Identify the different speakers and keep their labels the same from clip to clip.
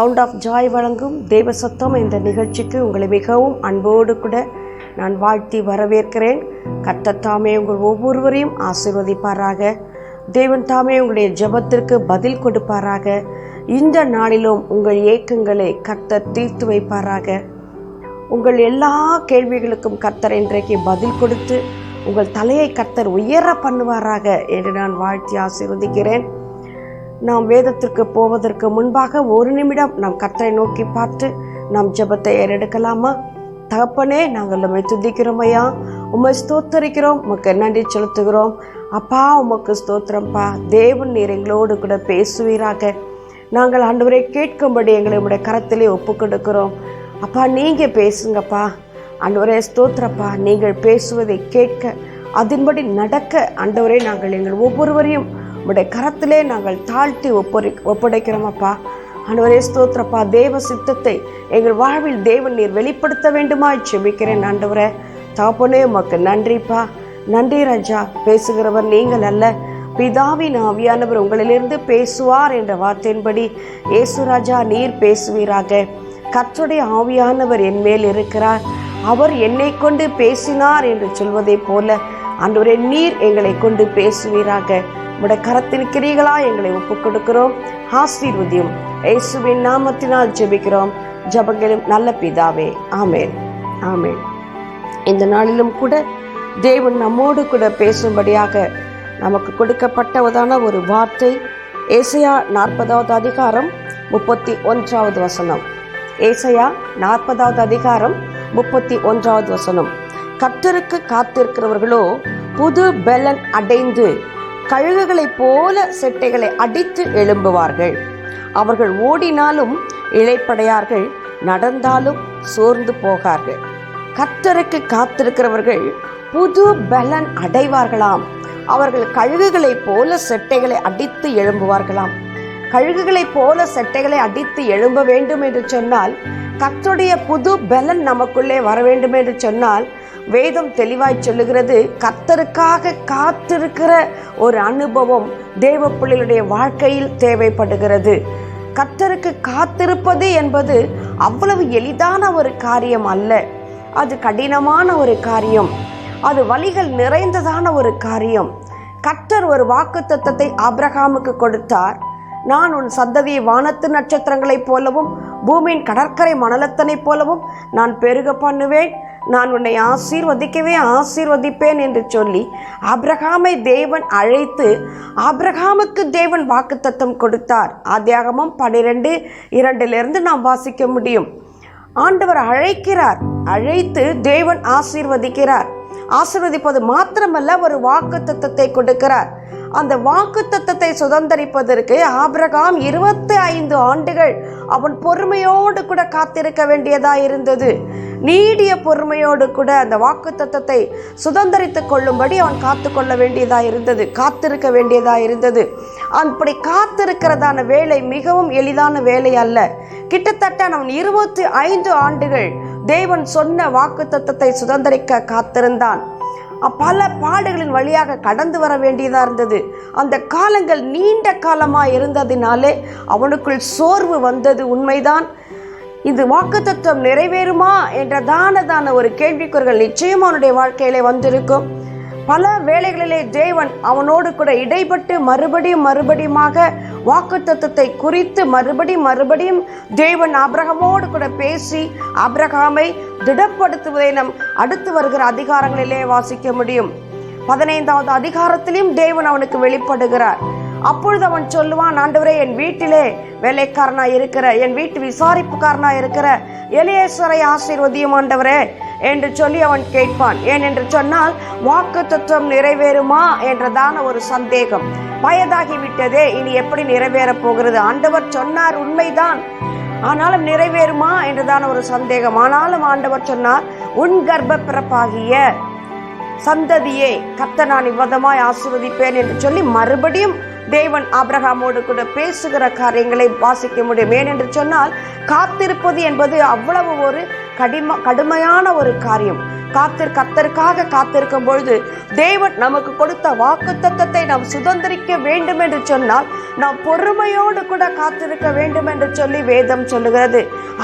Speaker 1: Sound of Joy வழங்கும் தேவ சத்தம் இந்த நிகழ்ச்சிக்கு உங்களை மிகவும் அன்போடு கூட நான் வாழ்த்தி வரவேற்கிறேன். கர்த்தர் தாமே உங்கள் ஒவ்வொருவரையும் ஆசீர்வதிப்பாராக. தேவன் தாமே உங்களுடைய ஜெபத்திற்கு பதில் கொடுப்பாராக. இந்த நாளிலும் உங்கள் ஏக்கங்களை கர்த்தர் தீர்த்து வைப்பாராக. உங்கள் எல்லா கேள்விகளுக்கும் கர்த்தர் இன்றைக்கு பதில் கொடுத்து உங்கள் தலையை கர்த்தர் உயர பண்ணுவாராக என்று நான் வாழ்த்தி ஆசீர்வதிக்கிறேன். நாம் வேதத்திற்கு போவதற்கு முன்பாக ஒரு நிமிடம் நாம் கர்த்தரை நோக்கி பார்த்து நாம் ஜெபத்தை ஏறெடுக்கலாமா? தகப்பனே, நாங்கள் உம்மை துதிக்கிறோம் ஐயா, உம்மை ஸ்தோத்தரிக்கிறோம், உமக்கு நன்றி செலுத்துகிறோம். அப்பா, உமக்கு ஸ்தோத்திரம்ப்பா. தேவன் நீர் எங்களோடு கூட பேசுவீராக. நாங்கள் ஆண்டவரை கேட்கும்படி எங்களை உம்முடைய கரத்திலே ஒப்பு கொடுக்கிறோம். அப்பா, நீங்கள் பேசுங்கப்பா. ஆண்டவரே ஸ்தோத்திரப்பா. நீங்கள் பேசுவதை கேட்க அதன்படி நடக்க ஆண்டவரே நாங்கள் எங்கள் ஒவ்வொருவரையும் உடைய கரத்திலே நாங்கள் தாழ்த்தி ஒப்படைக்கிறோம் அப்பா. ஆண்டவரே ஸ்தோத்திரப்பா. தேவ சித்தத்தை எங்கள் வாழ்வில் தேவன் நீர் வெளிப்படுத்த வேண்டுமா ஜெபிக்கிறேன். ஆண்டவரே தகப்பனே, உமக்கு நன்றிப்பா. நன்றி ராஜா. பேசுகிறவர் நீங்கள் அல்ல, பிதாவின் ஆவியானவர் உங்களிலிருந்து பேசுவார் என்ற வார்த்தையின்படி இயேசு ராஜா நீர் பேசுவீராக. கர்த்தருடைய ஆவியானவர் என் மேல் இருக்கிறார், அவர் என்னை கொண்டு பேசினார் என்று சொல்வதை போல ஆண்டவரே நீர் எங்களை கொண்டு பேசுவீராக. உடைய கரத்தின் கிரிகளா எங்களை ஒப்புக் கொடுக்கிறோம். ஆசீர்வதியும் இயேசுவின் நாமத்தினால் ஜெபிக்கிறோம் ஜெபங்களும் நல்ல பிதாவே. ஆமென், ஆமென். இந்த நாளிலும் கூட தேவன் நம்மோடு கூட பேசும்படியாக நமக்கு கொடுக்கப்பட்டதான ஒரு வார்த்தை ஏசாயா 40வது அதிகாரம் 31வது வசனம். ஏசாயா 40வது அதிகாரம் 31வது வசனம். கர்த்தருக்கு காத்திருக்கிறவர்களோ புது பெலன் அடைந்து கழுகுகளைப் போல செட்டைகளை அடித்து எழும்புவார்கள். அவர்கள் ஓடினாலும் இளைப்படையார்கள், நடந்தாலும் சோர்ந்து போகார்கள். கர்த்தருக்கு காத்திருக்கிறவர்கள் புது பெலன் அடைவார்களாம். அவர்கள் கழுகுகளைப் போல செட்டைகளை அடித்து எழும்புவார்களாம். கழுகுகளைப் போல செட்டைகளை அடித்து எழும்ப வேண்டும் என்று சொன்னால், கர்த்தருடைய புது பெலன் நமக்குள்ளே வர வேண்டும் என்று சொன்னால், வேதம் தெளிவாய் சொல்லுகிறது, கர்த்தருக்காக காத்திருக்கிற ஒரு அனுபவம் தேவ பிள்ளைகளுடைய வாழ்க்கையில் தேவைப்படுகிறது. கர்த்தருக்கு காத்திருப்பது என்பது அவ்வளவு எளிதான ஒரு காரியம் அல்ல. அது கடினமான ஒரு காரியம். அது வலிகள் நிறைந்ததான ஒரு காரியம். கர்த்தர் ஒரு வாக்குத்தத்தத்தை ஆபிரகாமுக்கு கொடுத்தார். நான் உன் சந்ததியை வானத்து நட்சத்திரங்களைப் போலவும் பூமியின் கடற்கரை மணலத்தனைப் போலவும் நான் பெருக பண்ணுவேன், நான் உன்னை ஆசீர்வதிக்கவே ஆசீர்வதிப்பேன் என்று சொல்லி ஆபிரகாமை தேவன் அழைத்து ஆபிரகாமுக்கு தேவன் வாக்குத்தத்தம் கொடுத்தார். ஆதியாகமம் 12:2 நாம் வாசிக்க முடியும். ஆண்டவர் அழைக்கிறார், அழைத்து தேவன் ஆசீர்வதிக்கிறார். ஆசீர்வதிப்பது மாத்திரமல்ல, ஒரு வாக்குத்தத்தத்தை கொடுக்கிறார். அந்த வாக்குத்தத்தத்தை சுதந்தரிப்பதற்கு ஆபிரகாம் 25 ஆண்டுகள் அவன் பொறுமையோடு கூட காத்திருக்க வேண்டியதா இருந்தது. நீடிய பொறுமையோடு கூட அந்த வாக்குத்தத்தத்தை சுதந்தரித்துக் கொள்ளும்படி அவன் காத்துக்கொள்ள வேண்டியதா இருந்தது, காத்திருக்க வேண்டியதா இருந்தது. அப்படி காத்திருக்கிறதான வேலை மிகவும் எளிதான வேலை அல்ல. கிட்டத்தட்ட அவன் 25 ஆண்டுகள் தேவன் சொன்ன வாக்குத்தத்தத்தை சுதந்தரிக்க காத்திருந்தான். பல பாடுகளின் வழியாக கடந்து வர வேண்டியதாக இருந்தது. அந்த காலங்கள் நீண்ட காலமாக இருந்ததினாலே அவனுக்குள் சோர்வு வந்தது. உண்மைதான். இது வாக்குத்தத்தம் நிறைவேறுமா என்றதான ஒரு கேள்விக்குறிகள் நிச்சயம் அவனுடைய வாழ்க்கையிலே வந்திருக்கும். பல வேளைகளிலே தேவன் அவனோடு கூட இடைப்பட்டு மறுபடியுமாக வாக்குத்தத்தத்தை குறித்து மறுபடியும் தேவன் ஆபிரகாமோடு கூட பேசி ஆபிரகாமை திடப்படுத்துவதை நாம் அடுத்து வருகிற அதிகாரங்களிலே வாசிக்க முடியும். 15வது அதிகாரத்திலும் தேவன் அவனுக்கு வெளிப்படுகிறார். அப்பொழுது அவன் சொல்லுவான், ஆண்டவரே, என் வீட்டிலே வேலைக்காரனாய் இருக்கிற, என் வீட்டு விசாரிப்புக்காரனாய் இருக்கிற எலியேசரை ஆசீர்வதியும் ஆண்டவரே என்று சொல்லி அவன் கேட்பான். ஏன் என்று சொன்னால், வாக்குத்தத்தம் நிறைவேறுமா என்றதான ஒரு சந்தேகம். வயதாகிவிட்டதே, இனி எப்படி நிறைவேறப் போகிறது? ஆண்டவர் சொன்னார், உண்மைதான், ஆனாலும் நிறைவேறுமா என்றதான ஒரு சந்தேகம். ஆனாலும் ஆண்டவர் சொன்னார், உன் கர்ப்ப பிறப்பாகிய சந்ததியை கர்த்தர் நான் இவ்விதமாய் ஆசீர்வதிப்பேன் என்று சொல்லி மறுபடியும் தேவன் ஆபிரகாமோடு கூட பேசுகிற காரியங்களை வாசிக்க முடியும். ஏனென்று சொன்னால், காத்திருப்பது என்பது அவ்வளவு ஒரு கடுமையான ஒரு காரியம். கர்த்தருக்காக காத்திருக்கும் பொழுது தேவன் நமக்கு கொடுத்த வாக்குத்தத்தத்தை நாம் சுதந்திரிக்க வேண்டும் என்று சொன்னால் நாம் பொறுமையோடு கூட காத்திருக்க வேண்டும் என்று சொல்லி வேதம் சொல்லுகிறது.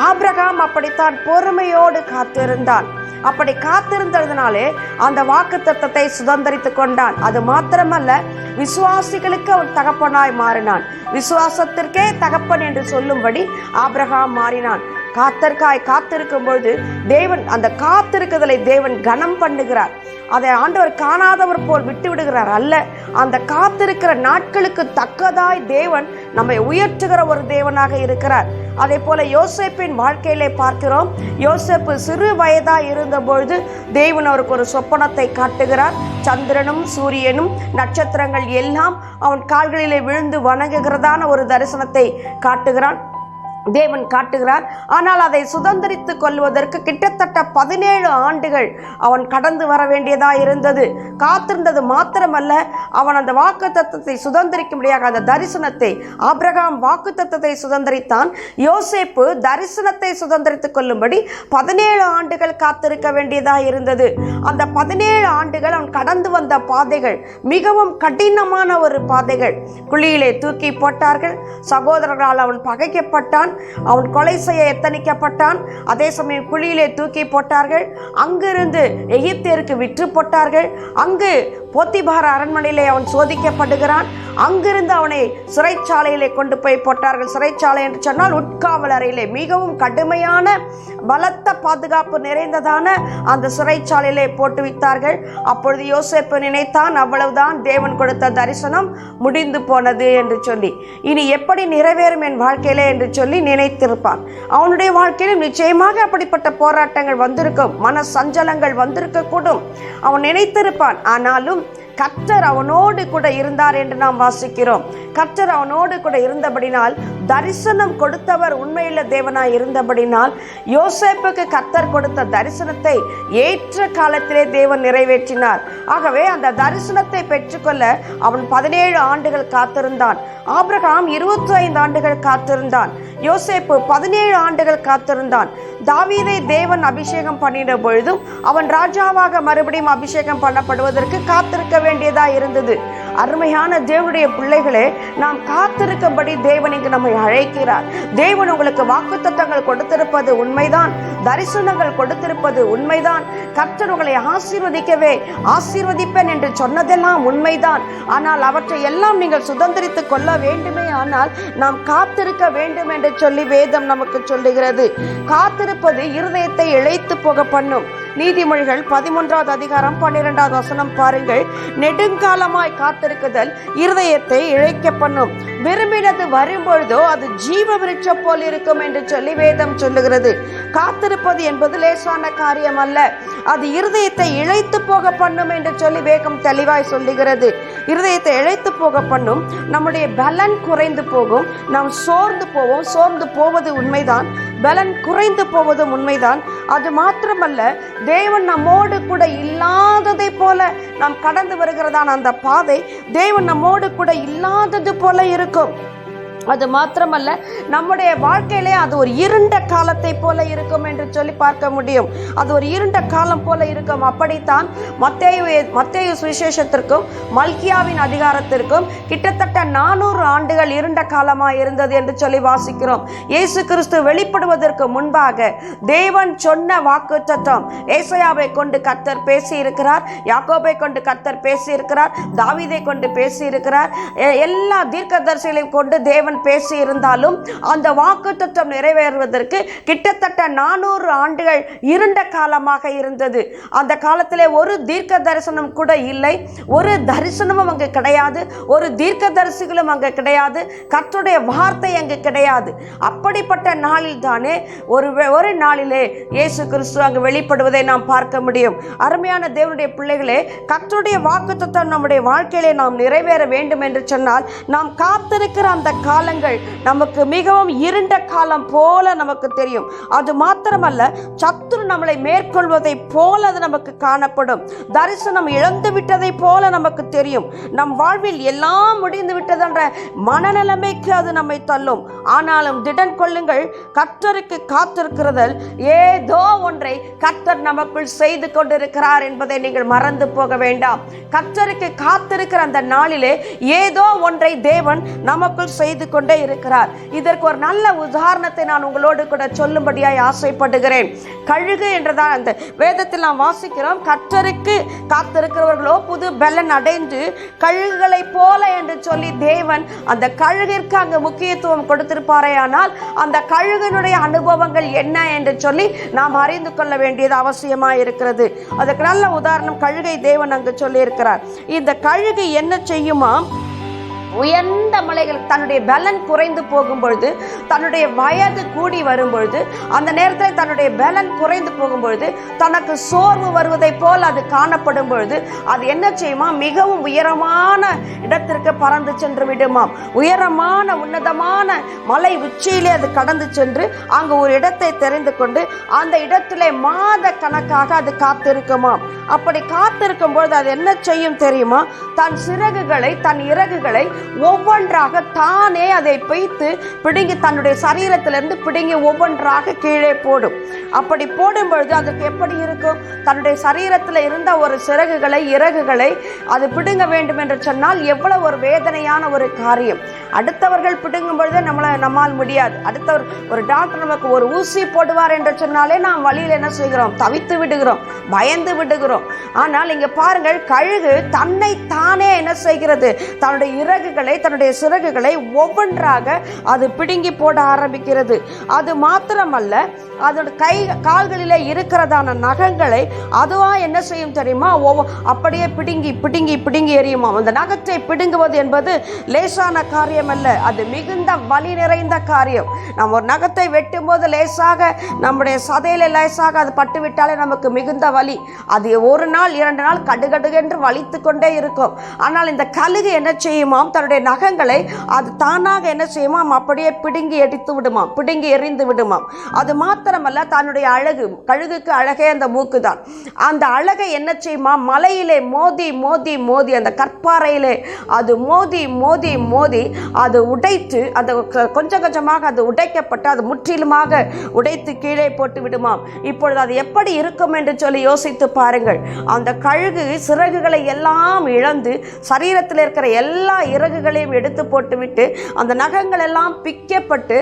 Speaker 1: ஆபிரகாம் அப்படித்தான் பொறுமையோடு காத்திருந்தான். அப்படி காத்திருந்ததுனாலே அந்த வாக்குத்தத்தத்தை சுதந்திரித்து கொண்டான். அது மாத்திரமல்ல, விசுவாசிகளுக்கு அவன் தகப்பனாய் மாறினான். விசுவாசத்திற்கே தகப்பன் என்று சொல்லும்படி ஆபிரகாம் மாறினான். காத்திருக்கும் பொழுது தேவன் அந்த காத்திருக்குதலை தேவன் கனம் பண்ணுகிறார். அதை ஆண்டவர் காணாதவர் போல் விட்டு விடுகிறார் அல்ல. அந்த காத்திருக்கிற நாட்களுக்கு தக்கதாய் தேவன் நம்மை உயர்த்துகிற ஒரு தேவனாக இருக்கிறார். அதே போல யோசேப்பின் வாழ்க்கையிலே பார்க்கிறோம். யோசேப்பு சிறு வயதாய் இருந்த பொழுது தேவன் அவருக்கு ஒரு சொப்பனத்தை காட்டுகிறார். சந்திரனும் சூரியனும் நட்சத்திரங்கள் எல்லாம் அவன் கால்களிலே விழுந்து வணங்குகிறதான ஒரு தரிசனத்தை தேவன் காட்டுகிறார். ஆனால் அதை சுதந்திரித்து கொள்வதற்கு கிட்டத்தட்ட 17 ஆண்டுகள் அவன் கடந்து வர வேண்டியதா இருந்தது. காத்திருந்தது மாத்திரமல்ல, அவன் அந்த வாக்குத்தத்தத்தை சுதந்திரிக்கும்படியாக அந்த தரிசனத்தை, ஆபிரகாம் வாக்குத்தத்தத்தை சுதந்திரித்தான். யோசேப்பு தரிசனத்தை சுதந்திரித்துக் கொள்ளும்படி 17 ஆண்டுகள் காத்திருக்க வேண்டியதா இருந்தது. அந்த 17 ஆண்டுகள் அவன் கடந்து வந்த பாதைகள் மிகவும் கடினமான ஒரு பாதைகள். குழியிலே தூக்கி போட்டார்கள். சகோதரர்களால் அவன் பகைக்கப்பட்டான். அவன் கொலை செய்ய எத்தனிக்கப்பட்டான். அதே சமயம் குழியிலே தூக்கி போட்டார்கள். அங்கிருந்து எகிப்தியருக்கு விற்று போட்டார்கள். அங்கு போத்திபார் அரண்மனையிலே அவன் சோதிக்கப்படுகிறான். அங்கிருந்து அவனை சிறைச்சாலையிலே கொண்டு போய் போட்டார்கள். சிறைச்சாலை என்று சொன்னால் உட்காவல் அறையிலே மிகவும் கடுமையான பலத்த பாதுகாப்பு நிறைந்ததான அந்த சிறைச்சாலையிலே போட்டு வைத்தார்கள். அப்பொழுது யோசேப்பு நினைத்தான், அவ்வளவுதான், தேவன் கொடுத்த தரிசனம் முடிந்து போனது என்று சொல்லி, இனி எப்படி நிறைவேறும் என் வாழ்க்கையிலே என்று சொல்லி நினைத்திருப்பான். அவனுடைய வாழ்க்கையிலும் நிச்சயமாக அப்படிப்பட்ட போராட்டங்கள் வந்திருக்கும், மன சஞ்சலங்கள் வந்திருக்க கூடும், அவன் நினைத்திருப்பான். ஆனாலும் கர்த்தர் அவனோடு கூட இருந்தார் என்று நாம் வாசிக்கிறோம். கர்த்தர் அவனோடு கூட இருந்தபடினால், தரிசனம் கொடுத்தவர் உண்மையுள்ள தேவனாய் இருந்தபடினால், யோசேப்புக்கு கர்த்தர் கொடுத்த தரிசனத்தை ஏற்ற காலத்திலே தேவன் நிறைவேற்றினார். ஆகவே அந்த தரிசனத்தை பெற்றுக்கொள்ள அவன் 17 ஆண்டுகள் காத்திருந்தான். ஆபிரகாம் 25 ஆண்டுகள் காத்திருந்தான். யோசேப்பு 17 ஆண்டுகள் காத்திருந்தான். தாவீதை தேவன் அபிஷேகம் பண்ணின பொழுதும் அவன் ராஜாவாக மறுபடியும் அபிஷேகம் பண்ணப்படுவதற்கு காத்திருக்க வேண்டியதா இருந்தது. அருமையான தேவனுடைய பிள்ளைகளே, நாம் காத்திருக்கும்படி தேவன் இங்கு நம்மை அழைக்கிறார். தேவன் உங்களுக்கு வாக்குத்தத்தங்கள் கொடுத்திருப்பது உண்மைதான், தரிசனங்கள் கொடுத்திருப்பது உண்மைதான். கர்த்தர் உங்களை ஆசீர்வதிப்பேன் என்று சொன்னதெல்லாம் உண்மைதான். ஆனால் அவற்றை எல்லாம் நீங்கள் சுதந்திரித்துக் கொள்ள வேண்டுமே ஆனால் நாம் காத்திருக்க வேண்டும் என்று சொல்லி வேதம் நமக்கு சொல்லுகிறது. காத்திருப்பது இருதயத்தை இழைத்து போக பண்ணும். நீதிமொழிகள் 13வது அதிகாரம் 12வது வசனம் பாருங்கள். நெடுங்காலமாய் காத்திருக்குதல் இருதயத்தை இழைக்க பண்ணும், விரும்பினது வரும்பொழுதோ அது ஜீவ விருட்சம் போல் இருக்கும் என்று சொல்லி வேதம் சொல்லுகிறது. காத்திருப்பது என்பது லேசான காரியம் அல்ல, அது இருதயத்தை இழைத்து போக பண்ணும் என்று சொல்லி வேகம் தெளிவாய் சொல்லுகிறது. இருதயத்தை இழைத்து போக பண்ணும், நம்முடைய பலன் குறைந்து போகும், நாம் சோர்ந்து போவோம். சோர்ந்து போவது உண்மைதான், பலன் குறைந்து போவதும் உண்மைதான். அது மாத்திரமல்ல, தேவன் நம்மோடு கூட இல்லாததை போல நாம் கடந்து வருகிறதான அந்த பாதை தேவன் நம்மோடு கூட இல்லாதது போல இருக்கும். அது மாத்திரமல்ல, நம்முடைய வாழ்க்கையிலே அது ஒரு இருண்ட காலத்தை போல இருக்கும் என்று சொல்லி பார்க்க முடியும். அது ஒரு இருண்ட காலம் போல இருக்கும். அப்படித்தான் மத்தேயு சுவிசேஷத்திற்கும் மல்கியாவின் அதிகாரத்திற்கும் கிட்டத்தட்ட 400 ஆண்டுகள் இருண்ட காலமாய் இருந்தது என்று சொல்லி வாசிக்கிறோம். இயேசு கிறிஸ்து வெளிப்படுவதற்கு முன்பாக தேவன் சொன்ன வாக்குத்தத்தம், ஏசாயாவை கொண்டு கர்த்தர் பேசி இருக்கிறார், யாக்கோபை கொண்டு கர்த்தர் பேசி இருக்கிறார், தாவீதை கொண்டு பேசி இருக்கிறார், எல்லா தீர்க்கதரிசிகளையும் கொண்டு தேவன் பேசி இருந்தாலும் அந்த வாக்குத்தத்தம் நிறைவேறுவதற்கு கிட்டத்தட்ட 400 ஆண்டுகள் இருண்ட காலமாக இருந்தது. அந்த காலத்திலே ஒரு தீர்க்க தரிசனம் கூட இல்லை, ஒரு தரிசனமும் அங்கு கிடையாது, ஒரு தீர்க்க தரிசிகளும் அங்கு கிடையாது, கர்த்தருடைய வார்த்தை அங்கு கிடையாது. அப்படிப்பட்ட நாளில் தானே ஒரு நாளிலே இயேசு கிறிஸ்து அங்கு வெளிப்படுவதை நாம் பார்க்க முடியும். அருமையான தேவனுடைய பிள்ளைகளே, கர்த்தருடைய வாக்குத்தத்தம் நம்முடைய வாழ்க்கையிலே நாம் நிறைவேற வேண்டும் என்று சொன்னால் நாம் காத்திருக்கிற அந்த காலம் காலங்கள் நமக்கு மிகவும் இருண்ட காலம் போல நமக்கு தெரியும். அது மாத்திரமல்ல, சத்துரு நம்மளை மேற்கொள்வதை போல அது நமக்கு காணப்படும். தரிசனம் இழந்து விட்டதை போல நமக்கு தெரியும். நம் வாழ்வில் எல்லாம் முடிந்து விட்டது என்ற மனநிலைமைக்கு அது நம்மை தள்ளும். ஆனாலும் திடன் கொள்ளுங்கள், கர்த்தருக்கு காத்திருக்கிறதில் ஏதோ ஒன்றை கர்த்தர் நமக்குள் செய்து கொண்டிருக்கிறார் என்பதை நீங்கள் மறந்து போக வேண்டாம். கர்த்தருக்கு காத்திருக்கிற அந்த நாளிலே ஏதோ ஒன்றை தேவன் நமக்குள் செய்து கொண்டே இருக்கிறார். இதற்கு ஒரு நல்ல உதாரணத்தை நான் உங்களோடு கூட சொல்லும்படியாய் ஆசைப்படுகிறேன். கழுகு என்றதான் அந்த வேதத்தில் நாம் வாசிக்கிறோம், கர்த்தருக்கு காத்திருக்கிறவர்களோ புது பலன் அடைந்து கழுகுகளை போல என்று சொல்லி தேவன் அந்த கழுகிற்கு அங்கு முக்கியத்துவம் கொடுத்திருப்பாரே. ஆனால் அந்த கழுகினுடைய அனுபவங்கள் என்ன என்று சொல்லி நாம் அறிந்து கொள்ள வேண்டியது அவசியமாக இருக்கிறது. அதுக்கு நல்ல உதாரணம் கழுகை தேவன் அங்கு சொல்லி இருக்கிறார். இந்த கழுகு என்ன செய்யுமா, உயர்ந்த மலைகள் தன்னுடைய பலன் குறைந்து போகும் பொழுது, தன்னுடைய வயது கூடி வரும் பொழுது, அந்த நேரத்தில் தன்னுடைய பலன் குறைந்து போகும் பொழுது, தனக்கு சோர்வு வருவதை போல் அது காணப்படும் பொழுது அது என்ன செய்யுமா, மிகவும் உயரமான இடத்திற்கு பறந்து சென்று விடுமாம். உயரமான உன்னதமான மலை உச்சியிலே அது கடந்து சென்று அங்கு ஒரு இடத்தை தெரிந்து கொண்டு அந்த இடத்திலே மாத கணக்காக அது காத்திருக்குமாம். அப்படி காத்திருக்கும் பொழுது அது என்ன செய்யும் தெரியுமா, தன் சிறகுகளை தன் இறகுகளை ஒவ்வொன்றாக தானே அதை வைத்து பிடுங்கி தன்னுடைய சரீரத்திலிருந்து பிடுங்கி ஒவ்வொன்றாக கீழே போடும். அப்படி போடும் பொழுது அதுக்கு எப்படி இருக்கும், தன்னுடைய சரீரத்தில் இருந்த ஒரு சிறகுகளை இறகுகளை அது பிடுங்க வேண்டும் என்று சொன்னால் எவ்வளவு ஒரு வேதனையான ஒரு காரியம். அடுத்தவர்கள் பிடுங்கும் பொழுது நம்மால் முடியாது. அடுத்தவர் ஒரு டாக்டர் நமக்கு ஒரு ஊசி போடுவார் என்று சொன்னாலே நாம் வழியில் என்ன செய்கிறோம், தவித்து விடுகிறோம், பயந்து விடுகிறோம். ஆனால் இங்க பாருங்கள், கழுகு தன்னை தானே என்ன செய்கிறது, தன்னுடைய இறகுகளை தன்னுடைய சிறகுகளை ஒவ்வொன்றாக அது பிடுங்கி போட ஆரம்பிக்கிறது. அது மாத்திரமல்ல, அதோட கை கால்களிலே இருக்கிறதான நகங்களை அதுவா என்ன செய்யும் தெரியுமா, அப்படியே பிடுங்கி பிடுங்கி பிடுங்கி எறியுமா. அந்த நகத்தை பிடுங்குவது என்பது லேசான காரியம் அல்ல, அது மிகுந்த வலி நிறைந்த காரியம். நம்ம ஒரு நகத்தை வெட்டும் போது லேசாக நம்முடைய சதையில லேசாக அது பட்டுவிட்டாலே நமக்கு மிகுந்த வலி. அது ஒரு நாள் 2 நாள் கடுகடுகென்று வலித்து கொண்டே இருக்கும். ஆனால் இந்த கழுகு என்ன செய்யுமாம், தன்னுடைய நகங்களை அது தானாக என்ன செய்யுமாம், அப்படியே பிடுங்கி எரித்து விடுமாம், பிடுங்கி எறிந்து விடுமாம். அது மாத்திரமல்ல, தன்னுடைய அழகு, கழுகுக்கு அழகே அந்த மூக்கு தான். அந்த அழகை என்ன செய்யுமா, மலையிலே மோதி மோதி மோதி அந்த கற்பாறையிலே அது மோதி மோதி மோதி அது உடைத்து, அது கொஞ்சம் கொஞ்சமாக அது உடைக்கப்பட்டு அது முற்றிலுமாக உடைத்து கீழே போட்டு விடுமாம். இப்பொழுது அது எப்படி இருக்கும் என்று சொல்லி யோசித்து பாருங்கள். அந்த கழுகு சிறகுகளை எல்லாம் இழந்து சரீரத்தில் இருக்கிற எல்லா இறகுகளையும் எடுத்து போட்டுவிட்டு அந்த நகங்கள் எல்லாம் பிக்கப்பட்டு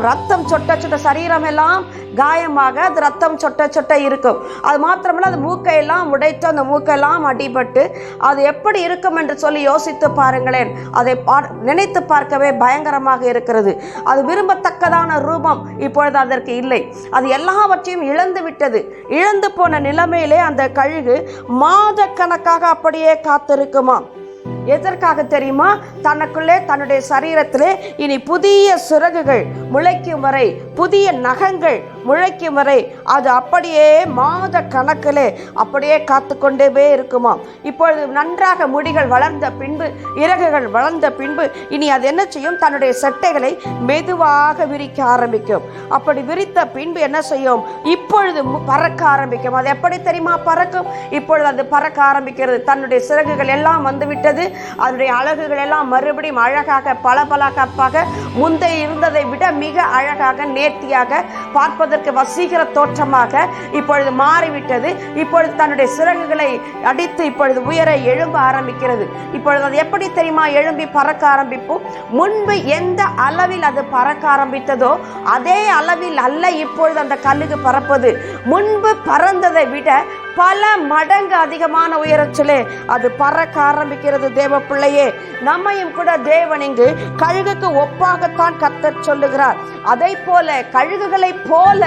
Speaker 1: ரத்தம் சொட்ட சொட்ட, சரீரம் எல்லாம் காயமாக அது ரத்தம் சொட்ட சொட்ட இருக்கும். அது மாத்திரமல்ல, அது மூக்கையெல்லாம் உடைத்து அந்த மூக்கையெல்லாம் அடிபட்டு அது எப்படி இருக்கும் என்று சொல்லி யோசித்து பாருங்களேன். அதை நினைத்து பார்க்கவே பயங்கரமாக இருக்கிறது. அது விரும்பத்தக்கதான ரூபம் இப்பொழுது அதற்கு இல்லை. அது எல்லாவற்றையும் இழந்து விட்டது. இழந்து போன நிலைமையிலே அந்த கழுகு மாத கணக்காக அப்படியே காத்திருக்குமா. எதற்காக தெரியுமா, தனக்குள்ளே தன்னுடைய சரீரத்திலே இனி புதிய சிறகுகள் முளைக்கும் வரை, புதிய நகங்கள் முளைக்கும் வரை அது அப்படியே மாத கணக்கிலே அப்படியே காத்து கொண்டே இருக்குமா. இப்பொழுது நன்றாக முடிகள் வளர்ந்த பின்பு, இறகுகள் வளர்ந்த பின்பு இனி அது என்ன செய்யும், தன்னுடைய செட்டைகளை மெதுவாக விரிக்க ஆரம்பிக்கும். அப்படி விரித்த பின்பு என்ன செய்யும், இப்பொழுது பறக்க ஆரம்பிக்கும். அது எப்படி தெரியுமா பறக்கும், இப்பொழுது அது பறக்க ஆரம்பிக்கிறது. தன்னுடைய சிறகுகள் எல்லாம் வந்துவிட்டது. அதனுடைய அழகுகள் எல்லாம் மறுபடியும் அழகாக பளபளப்பாக முந்தைய இருந்ததை விட மிக அழகாக நேர்த்தியாக பார்ப்பதற்கு வசீகர தோற்றமாக இப்பொழுது மாறிவிட்டது. இப்பொழுது தன்னுடைய சிறகுகளை அடித்து இப்பொழுது உயர எழும்ப ஆரம்பிக்கிறது. இப்பொழுது அது எப்படி தெரியுமா எழும்பி பறக்க ஆரம்பிப்போம். முன்பு எந்த அளவில் அது பறக்க ஆரம்பித்ததோ அதே அளவில் அல்ல இப்பொழுது அந்த கழுகு பறப்பது. முன்பு பறந்ததை விட பல மடங்கு அதிகமான உயரத்திலே அது பறக்க ஆரம்பிக்கிறது. தேவ பிள்ளையே, நம்மையும் கூட தேவன் இங்கு கழுகுக்கு ஒப்பாகத்தான் கர்த்தர் சொல்லுகிறார். அதை போல கழுகுகளை போல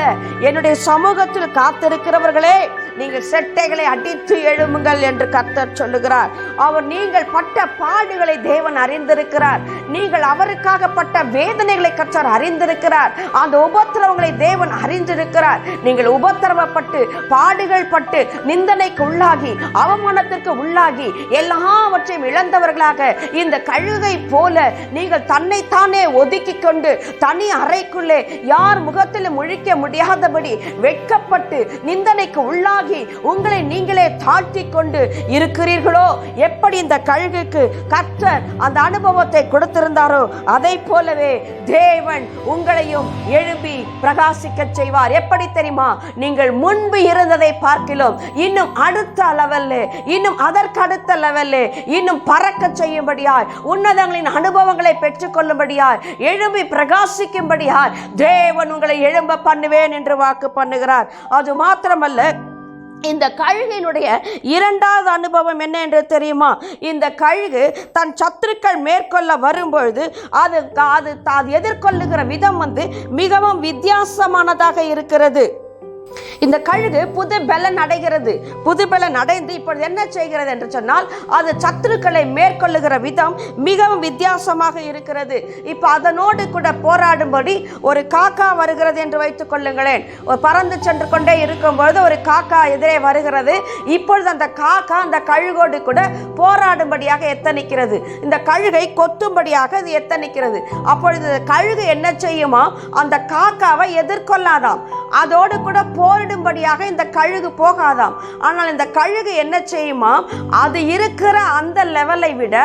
Speaker 1: என்னுடைய சமூகத்தில் காத்திருக்கிறவர்களே, நீங்கள் செட்டைகளை அடித்து எழும்புங்கள் என்று கர்த்தர் சொல்லுகிறார். அவர் நீங்கள் பட்ட பாடுகளை தேவன் அறிந்திருக்கிறார். நீங்கள் அவருக்காக பட்ட வேதனைகளை கர்த்தர் அறிந்திருக்கிறார். அந்த உபத்திரவங்களை தேவன் அறிந்திருக்கிறார். நீங்கள் உபத்திர உபத்திரவப்பட்டு பாடுகள் பட்டு நிந்தனைக்கு உள்ளாகி அவமானத்திற்கு உள்ளாகி எல்லாவற்றையும் இழந்தவர்களாக இந்த கழுகை போல நீங்கள் தன்னைத்தானே ஒதுக்கி கொண்டு தனி அறைக்குள்ளே யார் முகத்தில் முழிக்க முடியாதபடி வெட்கப்பட்டு நிந்தனைக்கு உள்ளாகி உங்களை நீங்களே தாழ்த்தி கொண்டு இருக்கிறீர்களோ, எப்படி இந்த கழுகுக்கு கர்த்தர் அந்த அனுபவத்தை கொடுத்திருந்தாரோ அதை போலவே தேவன் உங்களையும் எழுப்பி பிரகாசிக்க செய்வார். எப்படி தெரியுமா? நீங்கள் முன்பு இருந்ததை பார்க்கிறோம் இன்னும் அடுத்த லெவல்ல, இன்னும் அதற்கு அடுத்த லெவல்ல, இன்னும் பறக்க செய்யும்படியாய், உன்னதங்களின் அனுபவங்களை பெற்றுக் கொள்ளும்படியாய், எழும்பி பிரகாசிக்கும்படியாய் தேவன் உங்களை எழும்ப பண்ணுவேன் என்று வாக்கு பண்ணுகிறார். அது மாத்திரமல்ல, இந்த கழுகினுடைய இரண்டாவது அனுபவம் என்ன என்று தெரியுமா? இந்த கழுகு தன் சத்துருக்கள் மேற்கொள்ள வரும்பொழுது அது எதிர்கொள்ளுகிற விதம் மிகவும் வித்தியாசமானதாக இருக்கிறது. இந்த கழுகு புது பலன் அடைகிறது. புது பலன் அடைந்து இப்பொழுது என்ன செய்கிறது என்று சொன்னால், அது சத்துருக்களை மேற்கொள்ளுகிற விதம் மிகவும் வித்தியாசமாக இருக்கிறது. இப்போ அதனோடு கூட போராடும்படி ஒரு காக்கா வருகிறது என்று வைத்துக் கொள்ளுங்களேன். ஒரு பறந்து சென்று கொண்டே இருக்கும்பொழுது ஒரு காக்கா எதிரே வருகிறது. இப்பொழுது அந்த காக்கா அந்த கழுகோடு கூட போராடும்படியாக எத்தனிக்கிறது. இந்த கழுகை கொத்தும்படியாக அது எத்தனிக்கிறது. அப்பொழுது கழுகு என்ன செய்யுமா? அந்த காக்காவை எதிர்கொள்ளாதாம், அதோடு கூட போரிடும்படியாக இந்த கழுகு போகாதாம். ஆனால் இந்த கழுகு என்ன செய்யுமா? அது இருக்கிற அந்த லெவலை விட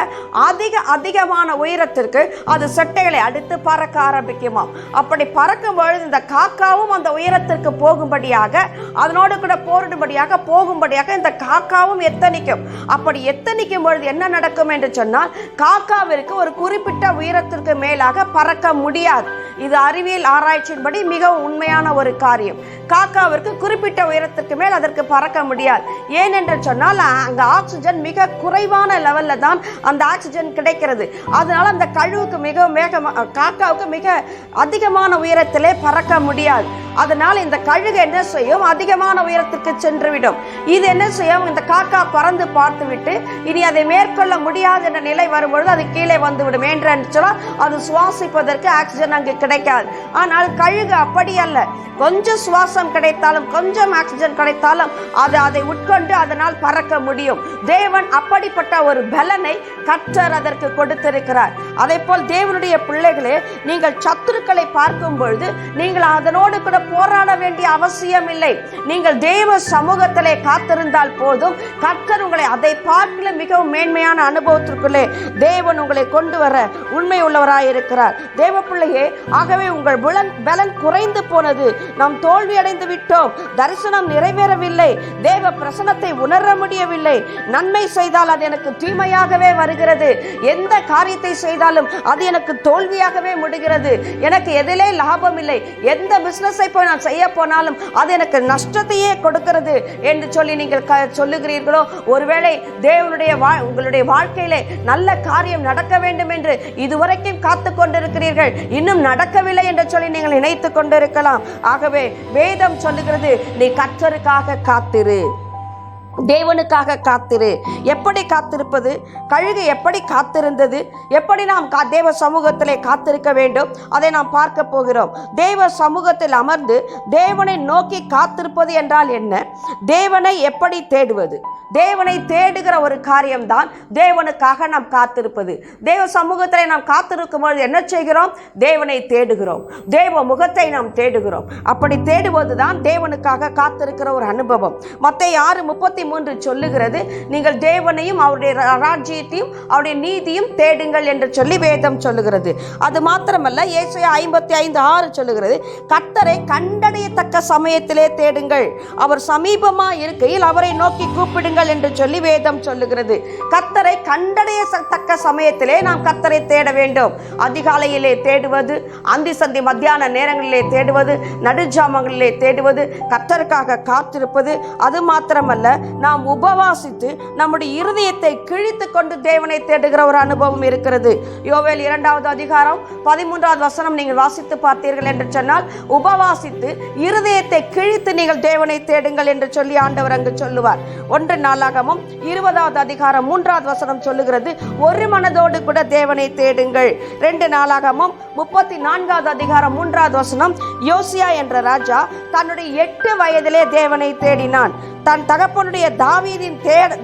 Speaker 1: அதிகமான உயரத்திற்கு அது செட்டைகளை அடித்து பறக்க ஆரம்பிக்குமாம். அப்படி பறக்கும் பொழுது இந்த காக்காவும் அந்த உயரத்திற்கு போகும்படியாக, அதனோடு கூட போரிடும்படியாக போகும்படியாக இந்த காக்காவும் எத்தனிக்கும். அப்படி எத்தனிக்கும் பொழுது என்ன நடக்கும் என்று சொன்னால், காக்காவிற்கு ஒரு குறிப்பிட்ட உயரத்திற்கு மேலாக பறக்க முடியாது. இது அறிவியல் ஆராய்ச்சியின்படி மிகவும் உண்மையான ஒரு காரியம். காக்காவிற்கு குறிப்பிட்ட உயரத்திற்கு மேல் அதற்கு பறக்க முடியாது. ஏனென்று சொன்னால் அங்க ஆக்சிஜன் மிக குறைவான லெவல்ல தான் அந்த ஆக்சிஜன் கிடைக்கிறது. அதனால அந்த காக்காவுக்கு மிக அதிகமான உயரத்திலே பறக்க முடியாது. அதனால் இந்த கழுகு என்ன செய்யும்? அதிகமான உயரத்திற்கு சென்றுவிடும். இது என்ன செய்யும்? இந்த காக்கா பறந்து பார்த்துவிட்டு இனி அதை மேற்கொள்ள முடியாது என்ற நிலை வரும்பொழுது அது கீழே வந்துவிடும். என்று சொன்னால் அது சுவாசிப்பதற்கு ஆக்சிஜன் அங்கு கிடைக்காது. ஆனால் கழுகு அப்படி அல்ல. கொஞ்சம் சுவாசம் கிடைத்தாலும், கொஞ்சம் ஆக்சிஜன் கிடைத்தாலும் அதை உட்கொண்டு அதனால் பறக்க முடியும். தேவன் அப்படிப்பட்ட ஒரு பலனை கர்த்தர் அதற்கு கொடுத்திருக்கிறார். அதே போல் தேவனுடைய பிள்ளைகளே, நீங்கள் சத்துருக்களை பார்க்கும் பொழுது நீங்கள் அதனோடு கூட போராட வேண்டிய அவசியம் இல்லை. நீங்கள் தேவ சமூகத்திலே காத்திருந்தால் போதும். கர்த்தர் உங்களை அதை பார்க்கல மிகவும் மேன்மையான அனுபவத்திற்குள்ளே தேவன் உங்களை கொண்டு வர உண்மை உள்ளவராயிருக்கிறார். தேவ பிள்ளையே, ஆகவே உங்கள் பலன் குறைந்து போனது, நாம் தோல்வி அடைந்து விட்டோம், தரிசனம் நிறைவேறவில்லை, தேவ பிரசன்னத்தை உணர முடியவில்லை, நன்மை செய்தால் அது எனக்கு தீமையாகவே வருகிறது, எந்த காரியத்தை செய்தாலும் அது எனக்கு தோல்வியாகவே முடிகிறது, எனக்கு எதிலே லாபம் இல்லை, எந்த பிசினஸை போய் நான் செய்ய போனாலும் அது எனக்கு நஷ்டத்தையே கொடுக்கிறது என்று சொல்லி நீங்கள் சொல்லுகிறீர்களோ, ஒருவேளை தேவனுடைய உங்களுடைய வாழ்க்கையிலே நல்ல காரியம் நடக்க வேண்டும் என்று இதுவரைக்கும் காத்து கொண்டிருக்கிறீர்கள், இன்னும் நடக்கவில்லை என்று சொல்லி நீங்கள் நினைத்துக் கொண்டிருக்கலாம். ஆகவே வேதம் சொல்லுகிறது, நீ கர்த்தருக்காக காத்திரு, தேவனுக்காக காத்திரு. எப்படி காத்திருப்பது? கழுகு எப்படி காத்திருந்தது? எப்படி நாம் தேவ சமூகத்திலே காத்திருக்க வேண்டும்? அதை நாம் பார்க்க போகிறோம். தேவ சமூகத்தில் அமர்ந்து தேவனை நோக்கி காத்திருப்பது என்றால் என்ன? தேவனை எப்படி தேடுவது? தேவனை தேடுகிற ஒரு காரியம்தான் தேவனுக்காக நாம் காத்திருப்பது. தேவ சமூகத்திலே நாம் காத்திருக்கும் பொழுது என்ன செய்கிறோம்? தேவனை தேடுகிறோம், தேவ முகத்தை நாம் தேடுகிறோம். அப்படி தேடுவதுதான் தேவனுக்காக காத்திருக்கிற ஒரு அனுபவம். மத்தேயு 6:33 சொல்லுகிறது, நீங்கள் தேவனையும் அவருடைய ராஜ்யத்தையும் அவருடைய நீதியும் தேடுங்கள் என்று சொல்லி வேதம் சொல்லுகிறது. அது மாத்திரமல்ல, ஏசாயா 55:6 சொல்லுகிறது, கர்த்தரை கண்டடையத்தக்க சமயத்திலே தேடுங்கள், அவர் சமீபமா இருக்கையில் அவரை நோக்கி கூப்பிடுங்கள் என்று சொல்லி வேதம் சொல்லுகிறது. கர்த்தரை கண்டடையத்தக்க சமயத்திலே நாம் கர்த்தரை தேட வேண்டும். அதிகாலையிலே தேடுவது, அந்தி சந்தி மத்தியான நேரங்களிலே தேடுவது, நடுஜாமங்களிலே தேடுவது, கர்த்தருக்காக காத்திருப்பது. அது மாத்திரமல்ல, நாம் உபவாசித்து நம்முடைய இருதயத்தை கிழித்து கொண்டு தேவனை தேடுகிற ஒரு அனுபவம் இருக்கிறது. யோவேல் 2வது அதிகாரம் 13வது வசனம் நீங்கள் வாசித்து பார்த்தீர்கள் என்று சொன்னால், உபவாசித்து இருதயத்தை கிழித்து நீங்கள் தேவனை தேடுங்கள் என்று சொல்லி ஆண்டவர் அங்கு சொல்லுவார். 1 நாளாகமம் 20வது அதிகாரம் 3வது வசனம் சொல்லுகிறது, ஒரு மனதோடு கூட தேவனை தேடுங்கள். 2 நாளாகமம் 34வது அதிகாரம் 3வது வசனம், யோசியா என்ற ராஜா தன்னுடைய 8 வயதிலே தேவனை தேடினான். தன் தகப்பனுடைய தாவீதின்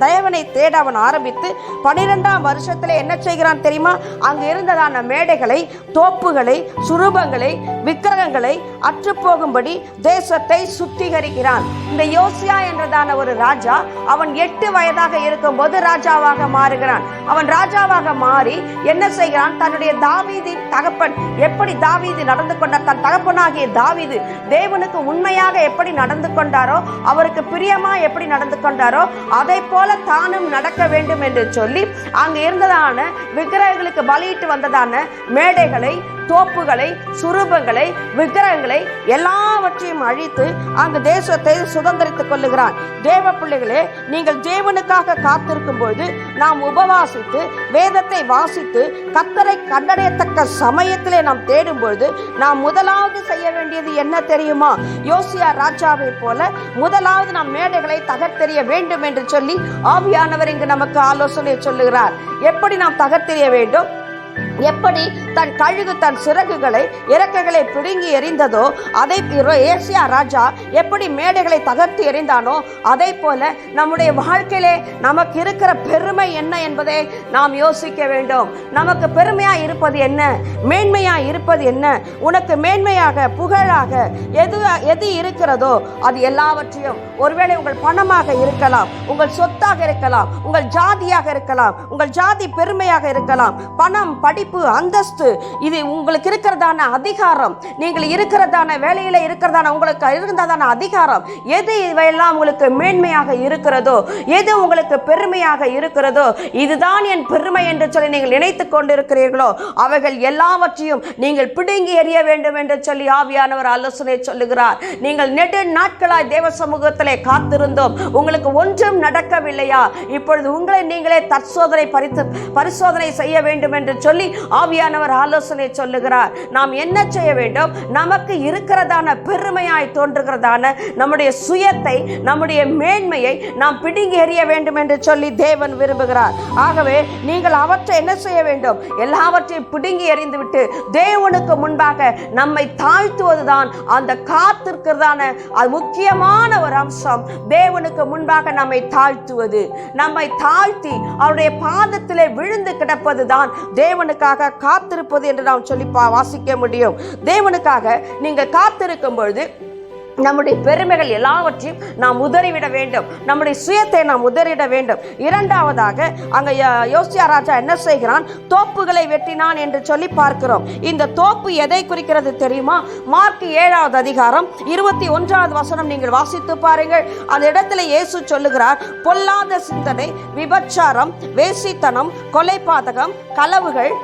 Speaker 1: தேவனை தேட அவன் ஆரம்பித்து 12ஆம் வருஷத்திலே என்ன செய்கிறான் தெரியுமா? அங்கு இருந்ததான மேடைகளை, தோப்புகளை, சுரூபங்களை, விக்கிரகங்களை அற்றுப்போகும்படி தேசத்தை சுத்திகரிக்கிறான். இந்த யோசியா என்றதான ஒரு ராஜா, அவன் 8 வயதாக இருக்கும் போது ராஜாவாக மாறுகிறான். அவன் ராஜாவாக மாறி என்ன செய்கிறான்? தன்னுடைய தாவீதின் தகப்பன் எப்படி தாவீது நடந்து கொண்டார், தன் தகப்பனாகிய தாவீது தேவனுக்கு உண்மையாக எப்படி நடந்து கொண்டாரோ, அவருக்கு பிரியமா எப்படி நடந்து கொண்டாரோ, அதை போல தானும் நடக்க வேண்டும் என்று சொல்லி அங்கு இருந்ததான விக்கிரகங்களுக்கு பலியிட்டு வந்ததான மேடைகளை, தோப்புகளை, சுரூபங்களை, விக்கிரகங்களை எல்லாவற்றையும் அழித்து அங்கு தேசத்தை சுதந்திரித்துக் கொள்ளுகிறான். தேவ பிள்ளைகளே, நீங்கள் தேவனுக்காக காத்திருக்கும் பொழுது நாம் உபவாசித்து வேதத்தை வாசித்து கர்த்தரை கண்டடையத்தக்க சமயத்திலே நாம் தேடும் பொழுது நாம் முதலாவது செய்ய வேண்டியது என்ன தெரியுமா? யோசியா ராஜாவை போல முதலாவது நாம் மேடைகளை தகர்த்தெறிய வேண்டும் என்று சொல்லி ஆவியானவர் இங்கு நமக்கு ஆலோசனை சொல்லுகிறார். எப்படி நாம் தகர்த்தெறிய வேண்டும்? எப்படி தன் கழுகு தன் சிறகுகளை இறக்கைகளை பிடுங்கி எறிந்ததோ, அதை ஏசியா ராஜா எப்படி மேடைகளை தகர்த்து எறிந்தானோ, அதை போல நம்முடைய வாழ்க்கையிலே நமக்கு இருக்கிற பெருமை என்ன என்பதை நாம் யோசிக்க வேண்டும். நமக்கு பெருமையா இருப்பது என்ன? மேன்மையா இருப்பது என்ன? உனக்கு மேன்மையாக புகழாக எது இருக்கிறதோ அது எல்லாவற்றையும், ஒருவேளை உங்கள் பணமாக இருக்கலாம், உங்கள் சொத்தாக இருக்கலாம், உங்கள் ஜாதியாக இருக்கலாம், உங்கள் ஜாதி பெருமையாக இருக்கலாம், பணம், படிப்பு, அந்தஸ்து, இது உங்களுக்கு இருக்கிறதான அதிகாரம், நீங்கள் இருக்கிறதான வேலையில இருக்கிறதான உங்களுக்கு இருந்ததான அதிகாரம், எது இவையெல்லாம் உங்களுக்கு மேன்மையாக இருக்கிறதோ, எது உங்களுக்கு பெருமையாக இருக்கிறதோ, இதுதான் என் பெருமை என்று சொல்லி நீங்கள் நினைத்துக் கொண்டிருக்கிறீர்களோ, அவைகள் எல்லாவற்றையும் நீங்கள் பிடுங்கி எறிய வேண்டும் என்று சொல்லி ஆவியானவர் ஆலோசனை சொல்லுகிறார். நீங்கள் நெடு நாட்களாய் தேவ சமூகத்திலே காத்திருந்தோம், உங்களுக்கு ஒன்றும் நடக்கவில்லையா? இப்பொழுது உங்களை நீங்களே பரிசோதனை செய்ய வேண்டும் என்று சொல்லி ஆவியானவர் ஆலோசனை சொல்லுகிறார். நாம் என்ன செய்ய வேண்டும்? நமக்கு இருக்கிறதான பெருமையாய் தோன்றுகிறதான நம்முடைய சுயத்தை, நம்முடைய மேன்மையை நாம் பிடுங்கி எறிய வேண்டும் என்று சொல்லி தேவன் விரும்புகிறார். ஆகவே நீங்கள் அவற்றை என்ன செய்ய வேண்டும்? எல்லாவற்றையும் பிடுங்கி எறிந்துவிட்டு தேவனுக்கு முன்பாக நம்மை தாழ்த்துவதுதான் அந்த காத்திருக்கிறதான அது முக்கியமான ஒரு அம்சம். தேவனுக்கு முன்பாக நம்மை தாழ்த்துவது, நம்மை தாழ்த்தி அவருடைய பாதத்திலே விழுந்து கிடப்பதுதான் தேவனுக்காக காத்திருப்பது என்று நாம் சொல்லி வாசிக்க முடியும். தேவனுக்காக நீங்கள் காத்திருக்கும் பொழுது நம்முடைய பெருமைகள் எல்லாவற்றையும் நாம் உதறிவிட வேண்டும், நம்முடைய சுயத்தை நாம் உதறிவிட வேண்டும். இரண்டாவதாக அங்க யோசியா ராஜா என்ன செய்கிறான்? தோப்புகளை வெட்டினான் என்று சொல்லி பார்க்கிறோம். இந்த தோப்பு எதை குறிக்கிறது தெரியுமா? மார்க் 7வது அதிகாரம் 21வது வசனம் நீங்கள் வாசித்து பாருங்கள். அந்த இடத்துல இயேசு சொல்லுகிறார், பொல்லாத சிந்தனை, விபச்சாரம், வேசித்தனம், கொலைபாதகம், களவுகள்,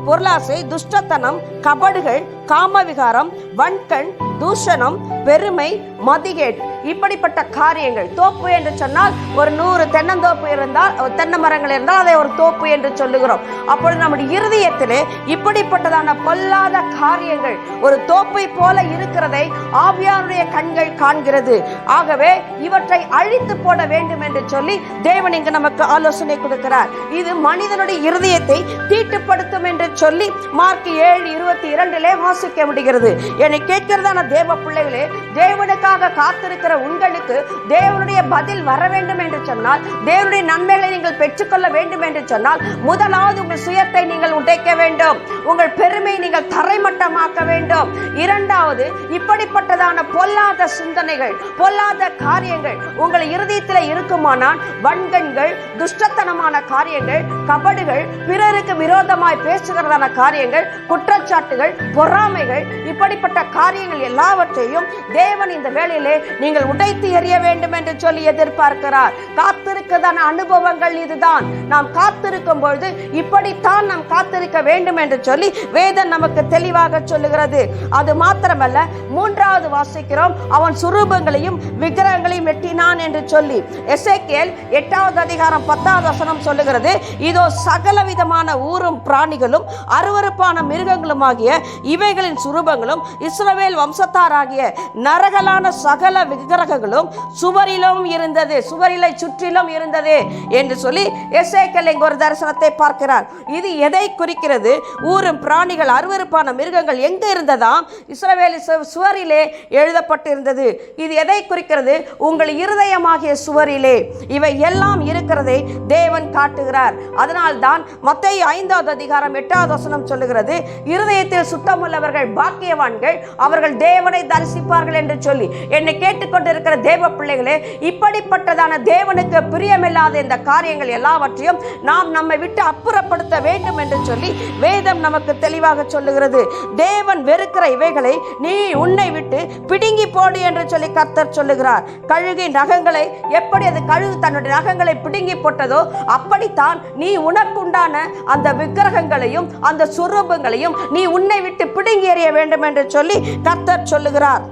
Speaker 1: பொருளாசை, துஷ்டத்தனம், கபடுகள், காமவிகாரம், வன்கண், தூஷணம், பெருமை, மதிகேடு, இப்படிப்பட்ட காரியங்கள். தோப்பு என்று சொன்னால் ஒரு 100 தென்னந்தோப்பு இருந்தால், தென்னை மரங்கள் இருந்தால் அதை ஒரு தோப்பு என்று சொல்லுகிறோம். அப்பொழுது நம்முடைய இருதயத்திலே இப்படிப்பட்டதான பொல்லாத காரியங்கள் ஒரு தோப்பை போல இருக்கிறதை ஆவியானுடைய கண்கள் காண்கிறது. ஆகவே இவற்றை அழித்து போட வேண்டும் என்று சொல்லி தேவன் இங்கு நமக்கு ஆலோசனை கொடுக்கிறார். இது மனிதனுடைய இருதயத்தை தீட்டுப்படுத்தும் என்று சொல்லி மார்க் 7:22 வாசிக்க முடிகிறது. என்னை கேட்கிறதான தேவ பிள்ளைகளே, தேவனுக்காக காத்திருக்கிற உங்களுக்கு தேவனுடைய பதில் வர வேண்டும் என்று சொன்னால், தேவனுடைய நன்மைகளை நீங்கள் பெற்றுக்கொள்ள வேண்டும் என்று சொன்னால், முதலாவது உங்கள் சுயத்தை நீங்கள் உடைக்க வேண்டும், உங்கள் பெருமை நீங்கள் தரைமட்டமாக்க வேண்டும். இரண்டாவது, இப்படிப்பட்டதான பொல்லாத சிந்தனைகள், பொல்லாத காரியங்கள் உங்கள் இருதயத்தில் இருக்குமானால், வன்கண்கள், துஷ்டத்தனமான காரியங்கள், கபடுகள், பிறருக்கு விரோதமாய் பேசுகிறதான காரியங்கள், குற்றச்சாட்டுகள், பொறாமைகள், இப்படிப்பட்ட காரியங்கள் எல்லாவற்றையும் தேவன் இந்த வேளையிலே நீங்கள் நீங்கள் உடைத்து எறிய வேண்டும் என்று சொல்லி எதிர்பார்க்கிறார். காத்திருக்கதான அனுபவங்கள் இதுதான். நாம் காத்திருக்கும் பொழுது இப்படித்தான் நாம் காத்திருக்க வேண்டும் என்று சொல்லி வேதம் நமக்கு தெளிவாக சொல்லுகிறது. அது மாத்திரமல்ல, 3வது வாசிக்கிறோம், அவன் சுரூபங்களையும் விக்கிரகங்களையும் வெட்டினான் என்று சொல்லி. எசேக்கியேல் 8வது அதிகாரம் 10வது வசனம் சொல்லுகிறது, இதோ சகல விதமான ஊரும் பிராணிகளும் அருவருப்பான மிருகங்களுமாகிய இவைகளின் சுரூபங்களும் இஸ்ரவேல் வம்சத்தாராகிய நரகலான சகல விக்கிரகங்களும் சுவரிலும் இருந்தது, சுவரிலை சுற்றிலும் இருந்தது என்று சொல்லி எசேக்கியேல் இங்கு ஒரு தரிசனத்தை பார்க்கிறார். இது எதை குறிக்கிறது? ஊரும் பிராணிகள் அருவருப்பான மிருகங்கள் எங்க இருந்ததாம்? இஸ்ரவேல் சுவரிலே எழுதப்பட்டிருந்தது. இது எதை குறிக்கிறது? உங்கள் இருதயமாகிய சுவரிலே இவை எல்லாம் இருக்கிறதை தேவன் காட்டுகிறார். அதனால்தான் மத்தேயு 5வது அதிகாரம் 8வது வசனம் சொல்லுகிறது, இருதயத்தில் சுத்தமுள்ளவர்கள் பாக்கியவான்கள், அவர்கள் தேவனை தரிசிப்பார்கள் என்று சொல்லி. என்னை கேட்டுக்கொண்டிருக்கிற தேவ பிள்ளைகளே, இப்படிப்பட்டதான தேவனுக்கு பிரியமில்லாத இந்த காரியங்கள் எல்லாவற்றையும் நாம் நம்மை விட்டு அப்புறப்படுத்த வேண்டும் என்று சொல்லி வேதம் நமக்கு தெளிவாக சொல்லுகிறது. தேவன் வெறுக்கிற இவைகளை நீ உன்னை விட்டு பிடுங்கி போடு என்று சொல்லி கர்த்தர் சொல்லுகிறார். கழுகின் நகங்களை எப்படி அது கழுகு தன்னுடைய நகங்களை பிடுங்கி போட்டதோ அப்படித்தான் நீ உனக்குண்டான அந்த விக்கிரகங்களையும் அந்த சுரூபங்களையும் நீ உன்னை விட்டு பிடுங்கி எறிய வேண்டும் என்று சொல்லி கர்த்தர் சொல்லுகிறார்.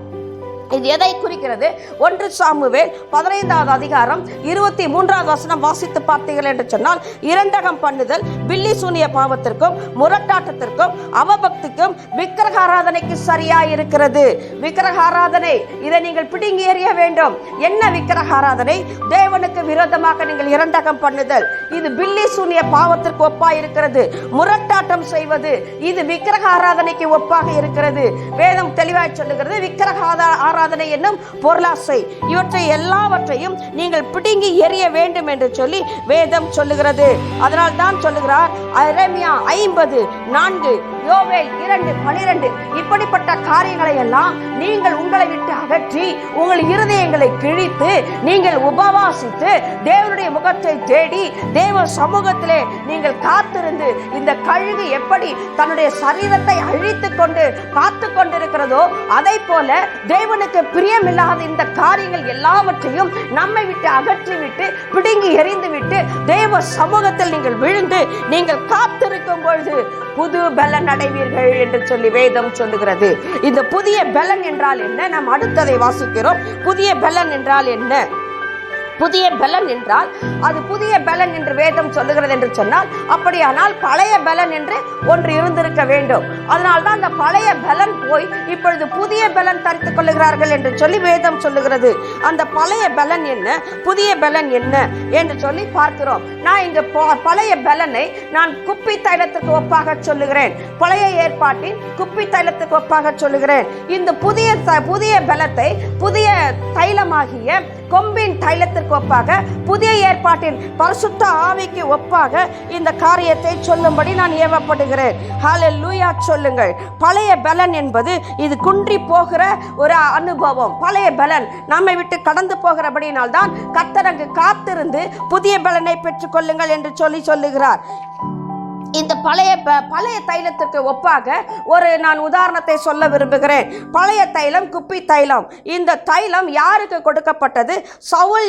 Speaker 1: இது எதை குறிக்கிறது? 1 சாமுவேல் 15வது அதிகாரம் 23வது வசனம் வாசித்து பார்த்தீர்கள் என்று சொன்னால், இரண்டகம் பண்ணுதல் பில்லி சூனிய பாவத்திற்கும் முரட்டாட்டத்திற்கும் அவபக்திக்கும் விக்கிரக ஆராதனைக்கு சரியாய் இருக்கிறது. விக்கிரக ஆராதனை, இதை நீங்கள் பிடுங்கி எறிய வேண்டும். என்ன விக்கிரக ஆராதனை? தேவனுக்கு விரோதமாக நீங்கள் இரண்டகம் பண்ணுதல், இது பில்லி சூனிய பாவத்திற்கு ஒப்பாய் இருக்கிறது. முரட்டாட்டம் செய்வது, இது விக்கிரக ஆராதனைக்கு ஒப்பாக இருக்கிறது. வேதம் தெளிவாய் சொல்லுகிறது, விக்கிரக ஆராதனை என்னும் பொருளாசை, இவற்றை எல்லாவற்றையும் நீங்கள் பிடுங்கி எறிய வேண்டும் என்று சொல்லி வேதம் சொல்லுகிறது. அதனால் தான் சொல்லுகிறார், எரேமியா 50:4, யோவேல் 2:12, இப்படிப்பட்ட காரியங்களை எல்லாம் நீங்கள் உங்களை விட்டு அகற்றி உங்கள் இருதயங்களை கிழித்து நீங்கள் உபவாசித்து தேவனுடைய முகத்தை தேடி தேவ சமூகத்திலே நீங்கள் காத்திருந்து, இந்த கழுகு எப்படி தன்னுடைய சரீரத்தை அழித்து கொண்டு காத்து கொண்டிருக்கிறதோ அதை போல தேவனுக்கு பிரியமில்லாத இந்த காரியங்கள் எல்லாவற்றையும் நம்மை விட்டு அகற்றிவிட்டு பிடுங்கி எறிந்து விட்டு தேவ சமூகத்தில் நீங்கள் விழுந்து நீங்கள் காத்திருக்கும் பொழுது புது பலன் அடைவீர்கள் என்று சொல்லி வேதம் சொல்லுகிறது. இந்த புதிய பலன் என்றால் என்ன? நாம் அடுத்ததை வாசிக்கிறோம். புதிய பலன் என்றால் என்ன? புதிய பலன் என்றால் அது புதிய பலன் என்று வேதம் சொல்லுகிறது என்று சொன்னால், அப்படியானால் பழைய பலன் என்று ஒன்று இருந்திருக்க வேண்டும். அதனால்தான் அந்த பழைய பலன் போய் இப்பொழுது புதிய பலன் தரித்துக் கொள்ளுகிறார்கள் என்று சொல்லி வேதம் சொல்லுகிறது. அந்த பழைய பலன் என்ன, புதிய பலன் என்ன என்று சொல்லி பார்க்கிறோம். நான் இங்கு பழைய பலனை நான் குப்பி தைலத்துக்கு ஒப்பாக சொல்லுகிறேன். பழைய ஏற்பாட்டின் குப்பி தைலத்துக்கு ஒப்பாக சொல்லுகிறேன். இந்த புதிய பலத்தை புதிய தைலமாகிய கொம்பின் தைலத்திற்கு ஒப்பாக, புதிய ஏற்பாட்டின் பரிசுத்த ஆவிக்கு ஒப்பாக இந்த காரியத்தை சொல்லும்படி நான் ஏவப்படுகிறேன். ஹல்லேலூயா சொல்லுங்கள். பழைய பலன் என்பது இது குன்றி போகிற ஒரு அனுபவம். பழைய பலன் நம்மை விட்டு கடந்து போகிறபடியினால் தான் கர்த்தர் அங்கு காத்திருந்து புதிய பலனை பெற்றுக் கொள்ளுங்கள் என்று சொல்லுகிறார். இந்த பழைய தைலத்திற்கு ஒப்பாக ஒரு நான் உதாரணத்தை சொல்ல விரும்புகிறேன். பழைய தைலம் குப்பி தைலம். இந்த தைலம் யாருக்கு கொடுக்கப்பட்டது? சவுல்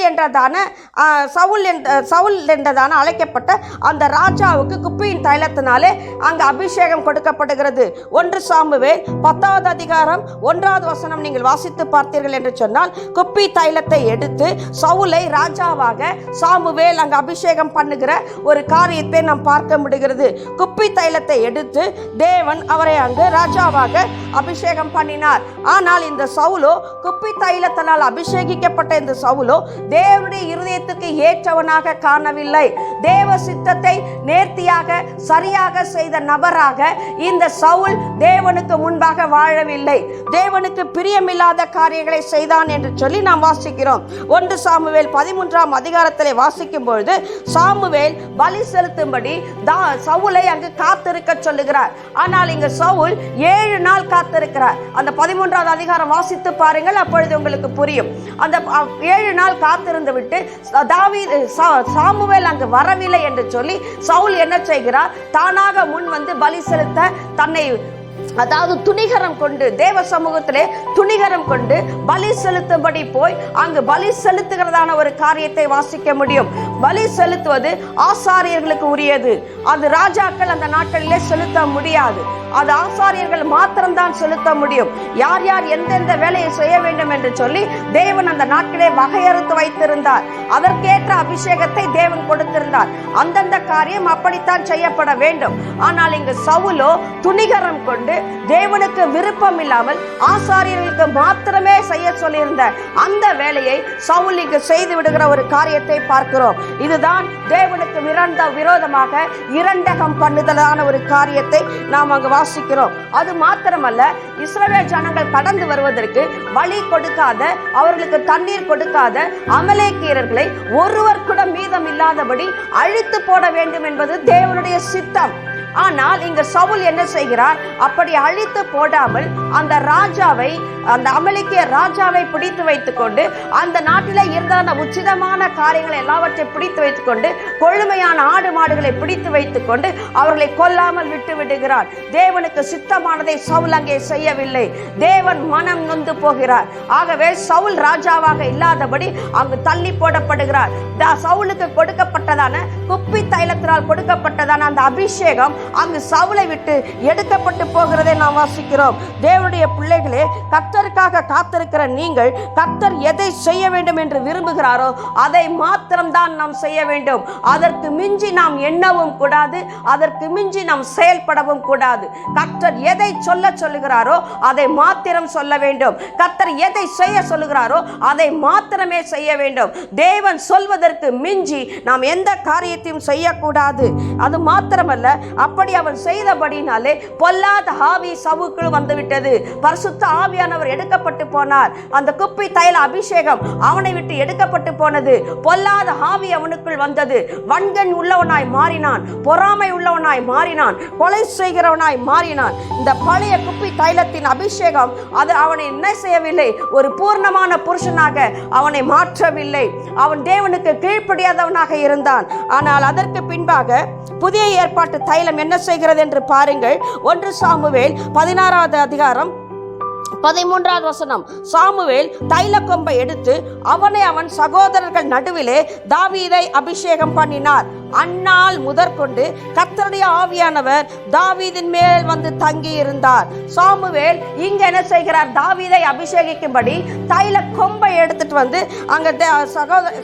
Speaker 1: என்றதான அழைக்கப்பட்ட அந்த ராஜாவுக்கு குப்பியின் தைலத்தினாலே அங்கு அபிஷேகம் கொடுக்கப்படுகிறது. 1 சாமுவேல் 10வது அதிகாரம் 1வது வசனம் நீங்கள் வாசித்து பார்த்தீர்கள் என்று சொன்னால், குப்பி தைலத்தை எடுத்து சவுலை ராஜாவாக சாமுவேல் அங்கு அபிஷேகம் பண்ணுகிற ஒரு காரியத்தை நாம் பார்க்க முடிகிறது. குப்பி தைலத்தை எடுத்து தேவன் அவரை அங்கு ராஜாவாக அபிஷேகம் பண்ணினார். ஆனால் இந்த சவுலோ, குப்பி தைலத்தினால் அபிஷேகிக்கப்பட்ட இந்த சவுலோ தேவனுடைய இருதயத்துக்கு ஏற்றவனாக காணவில்லை. தேவ சித்தத்தை நேர்த்தியாக சரியாக செய்த நபராக இந்த சவுல் தேவனுக்கு முன்பாக வாழவில்லை. தேவனுக்கு பிரியமில்லாத காரியங்களை செய்தான் என்று சொல்லி நாம் வாசிக்கிறோம். 1 சாமுவேல் 13ஆம் அதிகாரத்திலே வாசிக்கும் பொழுது சாமுவேல் பலி செலுத்தும்படி சவுலை அங்கு காத்திருக்க சொல்லுகிறார். ஆனால் இங்கு சவுல் 7 நாள் காத்திருக்கிறார். அந்த 13வது அதிகாரம் வாசித்து பாருங்கள், அப்பொழுது உங்களுக்கு புரியும். அந்த 7 நாள் காத்திருந்து விட்டு சாமுவேல் அங்கு வரவில்லை என்று சொல்லி சவுல் என்ன செய்கிறார்? தானாக முன் வந்து பலி செலுத்த தன்னை அதாவது துணிகரம் கொண்டு தேவ சமூகத்திலே துணிகரம் கொண்டு பலி செலுத்தும்படி போய் அங்கு பலி செலுத்துகிறதான ஒரு காரியத்தை வாசிக்க முடியும். பலி செலுத்துவது ஆசாரியர்களுக்கு உரியது. அது ராஜாக்கள் அந்த நாட்களிலே செலுத்த முடியாது. அது ஆசாரியர்கள் மாத்திரம்தான் செலுத்த முடியும். யார் யார் எந்தெந்த வேலையை செய்ய வேண்டும் என்று சொல்லி தேவன் அந்த நாட்களே வகையறுத்து வைத்திருந்தார். அதற்கேற்ற அபிஷேகத்தை தேவன் கொடுத்திருந்தார். அந்தந்த காரியம் அப்படித்தான் செய்யப்பட வேண்டும். ஆனால் இங்கு சவுலோ துணிகரம் கொண்டு தேவனுக்கு விருப்பம் இல்லாமல் ஆசாரியர்களுக்கு மாத்திரமே செய்ய சொல்லியிருந்த அந்த வேலையை சவுல் இங்கு செய்து விடுகிற ஒரு காரியத்தை பார்க்கிறோம். இதுதான் தேவனுக்கு விரோதமாக இரண்டகம் பண்ணுதலான ஒரு காரியத்தை நாம் அங்கு வாசிக்கிறோம். அது மாத்திரமல்ல, இஸ்ரவேல் ஜனங்கள் கடந்து வருவதற்கு வழி கொடுக்காத, அவர்களுக்கு தண்ணீர் கொடுக்காத அமலேக்கியர்களை ஒருவர் கூட மீதம் இல்லாதபடி அழித்து போட வேண்டும் என்பது தேவனுடைய சித்தம். ஆனால் இங்க சவுல் என்ன செய்கிறார்? அப்படி அழித்து போடாமல் அந்த ராஜாவை, அந்த அமலேக்கிய ராஜாவை பிடித்து வைத்துக் கொண்டு அந்த நாட்டிலே இருந்த உச்சிதமான காரியங்களை எல்லாவற்றை பிடித்து வைத்துக் கொண்டு கொழுமையான ஆடு மாடுகளை பிடித்து வைத்துக் கொண்டு அவர்களை கொல்லாமல் விட்டு விடுகிறார். தேவனுக்கு சித்தமானதை சவுல் அங்கே செய்யவில்லை. தேவன் மனம் நொந்து போகிறார். ஆகவே சவுல் ராஜாவாக இல்லாதபடி அங்கு தள்ளி போடப்படுகிறார். சவுலுக்கு கொடுக்கப்பட்டதான குப்பி தைலத்தினால் கொடுக்கப்பட்டதான அந்த அபிஷேகம் அங்கு சவுலை விட்டு எடுக்கப்பட்டு போகிறதை நாம் வாசிக்கிறோம். தேவனுடைய பிள்ளைகளே, கர்த்தருக்காக காத்திருக்கிற நீங்கள், கர்த்தர் எதை செய்ய வேண்டும் என்று விரும்புகிறாரோ அதை மாத்திரம்தான் நாம் செய்ய வேண்டும். அதற்கு மிஞ்சி நாம் எண்ணவும் கூடாது, அதற்கு மிஞ்சி நாம் செயல்படவும் கூடாது. கர்த்தர் எதை சொல்லுகிறாரோ அதை மாத்திரம் சொல்ல வேண்டும். கர்த்தர் எதை செய்ய சொல்லுகிறாரோ அதை மாத்திரமே செய்ய வேண்டும். தேவன் சொல்வதற்கு மிஞ்சி நாம் எந்த காரியத்தையும் செய்யக்கூடாது. அது மாத்திரமல்ல, அப்படி அவன் செய்தபடினாலே பொல்லாத ஆவி சவுலுக்குள் வந்துவிட்டது. பரிசுத்த ஆவியானவர் எடுக்கப்பட்டு போனார். அந்த குப்பி தைல அபிஷேகம் அவனை விட்டு எடுக்கப்பட்டு போனது. பொல்லாத ஆவி அவனுக்குள் வந்தது. வன்கண் உள்ளவனாய் மாறினான், பொறாமை உள்ளவனாய் மாறினான், கொலை செய்கிறவனாய் மாறினான். இந்த பழைய குப்பி தைலத்தின் அபிஷேகம் அது அவனை என்ன செய்யவில்லை? ஒரு பூர்ணமான புருஷனாக அவனை மாற்றவில்லை. அவன் தேவனுக்கு கீழ்ப்படியாதவனாக இருந்தான். ஆனால் அதற்கு பின்பாக புதிய ஏற்பாட்டு தைலம் என்ன செய்கிறது என்று பாருங்கள். 1 சாமுவேல் 16வது அதிகாரம் 13வது வசனம். சாமுவேல் தைல கொம்பை எடுத்து அவனை அவன் சகோதரர்கள் நடுவிலே தாவீதை அபிஷேகம் பண்ணினார். அந்நாள் முதற்கொண்டு கர்த்தருடைய ஆவியானவர் தாவீதின் மேல் வந்து தங்கி இருந்தார். சாமுவேல் இங்க என்ன செய்கிறார்? தாவீதை அபிஷேகிக்கும்படி தைல கொம்பை எடுத்துட்டு வந்து அங்க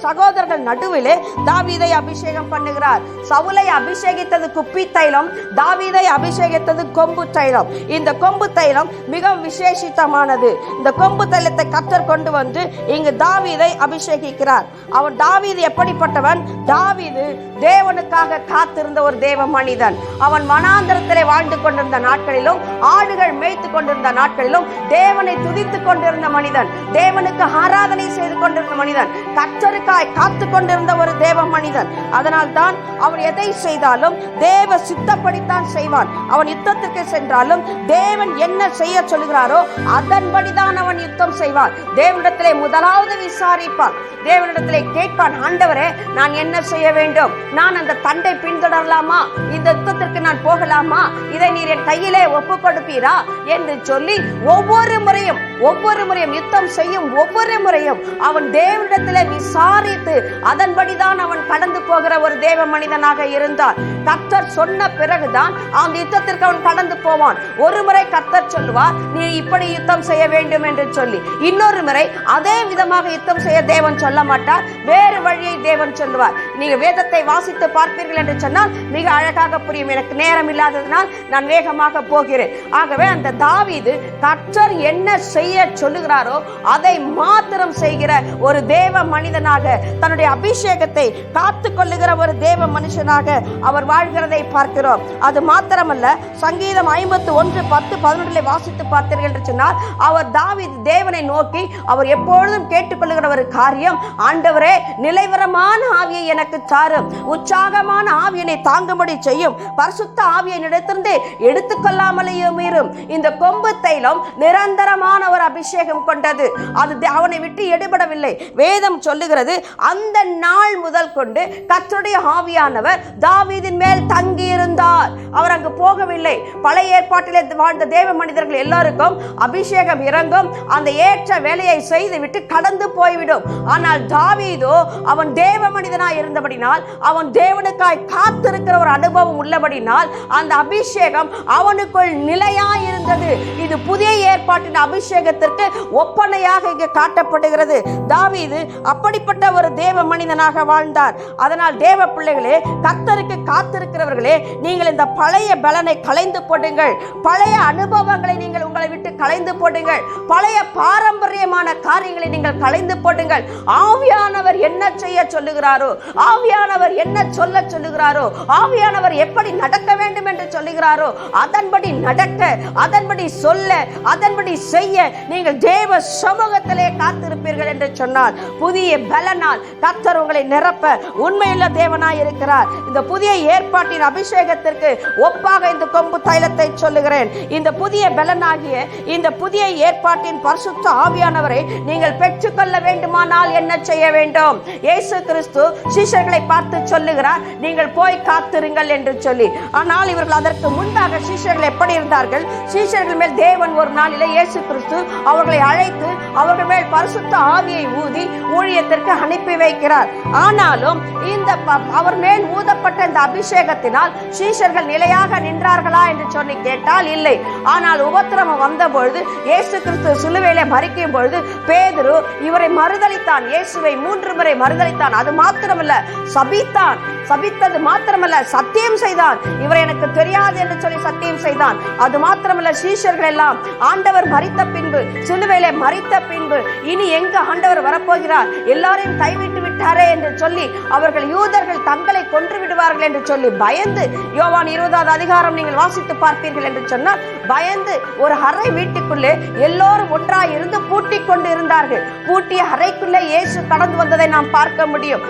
Speaker 1: சகோதரர்கள் நடுவிலே தாவீதை அபிஷேகம் பண்ணுகிறார். சவுலை அபிஷேகித்தது குப்பி தைலம், தாவீதை அபிஷேகித்தது கொம்பு தைலம். இந்த கொம்பு தைலம் மிக விசேஷித்தமானது. இந்த கொம்பு தைலத்தை கர்த்தர் கொண்டு வந்து இங்கு தாவீதை அபிஷேகிக்கிறார். அவன் தாவீது எப்படிப்பட்டவன்? தாவீது தேவனுக்காக காத்திருந்த ஒரு தேவ மனிதன். அவன் வனாந்தரத்திலே வாழ்ந்து கொண்டிருந்த நாட்களிலும், ஆடுகள் மேய்த்து கொண்டிருந்த நாட்களிலும் தேவனை துதித்துக் கொண்டிருந்த மனிதன், தேவனுக்கு ஆராதனை செய்து கொண்டிருந்த மனிதன், கர்த்தருக்காய் காத்து கொண்டிருந்த ஒரு தேவ மனிதன். அதனால் தான் அவன் எதை செய்தாலும் தேவ சித்தப்படித்தான் செய்வான். அவன் யுத்தத்துக்கு சென்றாலும் தேவன் என்ன செய்ய சொல்கிறாரோ அதன்படிதான் அவன் யுத்தம் செய்வான். தேவனிடத்திலே முதலாவது விசாரிப்பான், தேவனிடத்திலே கேட்பான், ஆண்டவரே நான் என்ன செய்ய வேண்டும்? நான் அந்த தண்டை பின்தொடரலாமா? இந்த யுத்தத்திற்கு நான் போகலாமா? இதை நீர் என் கையிலே ஒப்பு கொடுப்பீரா என்று சொல்லி ஒவ்வொரு முறையும் யுத்தம் செய்யும் ஒவ்வொரு முறையும் அவன் தேவனிடத்திலே விசாரித்து அதன்படிதான் அவன் கடந்து போகிற ஒரு தேவ மனிதனாக இருந்தான். கர்த்தர் சொன்ன பிறகுதான் அந்த யுத்தத்திற்கு அவன் கடந்து போவான். ஒரு முறை கர்த்தர் சொல்லுவார், நீ இப்படி யுத்தம் செய்ய வேண்டும் என்று சொல்லி, இன்னொரு முறை அதே விதமாக யுத்தம் செய்ய தேவன் சொல்ல மாட்டார், வேறு வழியை தேவன் சொல்லுவார். நீங்க வேதத்தை வாசித்து பார்ப்பீர்கள் என்று சொன்னால் மிக அழகாக புரியும். எனக்கு நேரம் இல்லாததனால் நான் வேகமாக போகிறேன். ஆகவே அந்த தாவீது கர்த்தர் என்ன செய்ய சொல்லுகிறாரோ அதை மாத்திரம் செய்கிற ஒரு தேவ மனிதனாக, தன்னுடைய அபிஷேகத்தை காத்து கொள்ளுகிற ஒரு தேவ மனுஷனாக அவர் வாழ்கிறதை பார்க்கிறோம். அது மாத்திரமல்ல, சங்கீதம் 51:10-11 வாசித்து பார்த்தீர்கள் என்று சொன்னால் அவர் தாவீது தேவனை நோக்கி அவர் எப்பொழுதும் கேட்டுக்கொள்ளுகிற ஒரு காரியம், ஆண்டவரே நிலைவரமான ஆவியை எனக்கு எனக்கு தாரும். உற்சாகமான ஆவியனை தாங்கும்படி செய்யும். பரிசுத்த ஆவியை இடத்திலிருந்து எடுத்துக்கொள்ளாமலேயும் இரும். இந்த கொம்பு தைலம் நிரந்தரமான ஒரு அபிஷேகம் கொண்டது. அது அவனை விட்டு எடுபடவில்லை. வேதம் சொல்லுகிறது, அந்த நாள் முதல் கொண்டு கர்த்தருடைய ஆவியானவர் தாவீதின் மேல் தங்கி இருந்தார். அவர் அங்கு போகவில்லை. பழைய ஏற்பாட்டிலே வாழ்ந்த தேவ மனிதர்கள் எல்லாருக்கும் அபிஷேகம் இறங்கும், அந்த ஏற்ற வேலையை செய்துவிட்டு கடந்து போய்விடும். ஆனால் தாவீதோ அவன் தேவ மனிதனாய் இருந்தபடினால், அவன் தேவனுக்காய் காத்திருக்கிற ஒரு அனுபவம் உள்ளபடினால் அந்த அபிஷேகம் அவனுக்குள் நிலையாய் இருந்தது. இது புதிய ஏற்பாட்டின் அபிஷேகத்திற்கு ஒப்பனையாக இங்கு காட்டப்படுகிறது. தாவீது அப்படிப்பட்ட ஒரு தேவ மனிதனாக வாழ்ந்தார். அதனால் தேவ பிள்ளைகளே, கர்த்தருக்கு காத்திருக்கிறவர்களே, நீங்கள் இந்த பழைய பலனை களைந்து போடுங்கள். பழைய அனுபவங்களை நீங்கள் உங்களை விட்டு களைந்து போடுங்கள். பழைய பாரம்பரியமான காரியங்களை நீங்கள் களைந்து போடுங்கள். ஆவியானவர் என்ன செய்ய சொல்லுகிறாரோ, ஆவியானவர் என்ன சொல்ல சொல்லுகிறாரோ, ஆவியானவர் எப்படி நடக்க வேண்டும் என்று சொல்லுகிறாரோ அதன்படி நடக்க, அதன்படி சொல்ல, அதன்படி செய்ய நீங்கள் தேவ சமூகத்திலே காத்திருப்பீர்கள் என்று சொன்னால் புதிய பலனால் கர்த்தர் உங்களை நிரப்ப உண்மையுள்ள தேவனாய் இருக்கிறார். இந்த புதிய ஏற்பாட்டின் அபிஷேகத்திற்கு ஒப்பாக இந்த கொம்பு தைலத்தை சொல்லுகிறேன். இந்த புதிய பலனாகிய இந்த புதிய ஏற்பாட்டின் பரிசுத்த ஆவியானவரை நீங்கள் பெற்றுக்கொள்ள வேண்டுமானால் என்ன செய்ய வேண்டும்? இயேசு கிறிஸ்து சீஷர்களை பார்த்து சொல்லுகிறார், நீங்கள் போய் காத்திருங்கள் என்று சொல்லி. ஆனால் இவர்கள் அதற்கு முன்பாக சீஷர்கள் எப்படி இருந்தார்கள்? சீஷர்கள் மேல் தேவன் ஒரு நாளிலே இயேசு கிறிஸ்து அவர்களை அழைத்து அவர்கள் மேல் பரிசுத்த ஆவியை ஊதி ஊழியத்திற்கு அனுப்பி வைக்கிறார். ஆனாலும் இந்த அவர் மேல் ஊதப்பட்ட இந்த அபிஷேகத்தினால் சீஷர்கள் நிலையாக நின்றார்களா என்று சொல்லி கேட்டால் இல்லை. ஆனால் உபத்திரவம் வந்த பொழுது, இயேசு கிறிஸ்து சிலுவையிலே மரிக்கும் பொழுது பேதுரு இவரை மறுதலித்தான். இயேசுவை 3 முறை மறுதலித்தான். அது மாத்திரமல்ல, சபித்தான். சபித்தது மாத்திரமல்ல, சத்தியம் செய்தான். இவர் எனக்கு தெரியாது என்று சொல்லி சத்தியம் செய்தான். அது மாத்திரமல்ல, சீஷர்கள் எல்லாம் ஆண்டவர் மரித்த பின்பு, சிலுவையிலே மரித்த பின்பு இனி எங்க ஆண்டவர் வரப்போகிறார், எல்லாரையும் கைவிட்டு விட்டாரே என்று சொல்லி அவர்கள் யூதர்கள் தங்களை கொன்று விடுவார்கள் என்று சொல்லி பயந்து, யோவான் 20வது அதிகாரம் நீங்கள் வாசித்து பார்ப்பீர்கள் என்று சொன்னால், பயந்து ஒரு அறை வீட்டுக்குள்ளே எல்லோரும் ஒன்றாய் இருந்து பூட்டிக் கொண்டு இருந்தார்கள். பூட்டிய அறைக்குள்ளே இயேசு கடந்து வந்ததை நாம் பார்க்க முடியும்.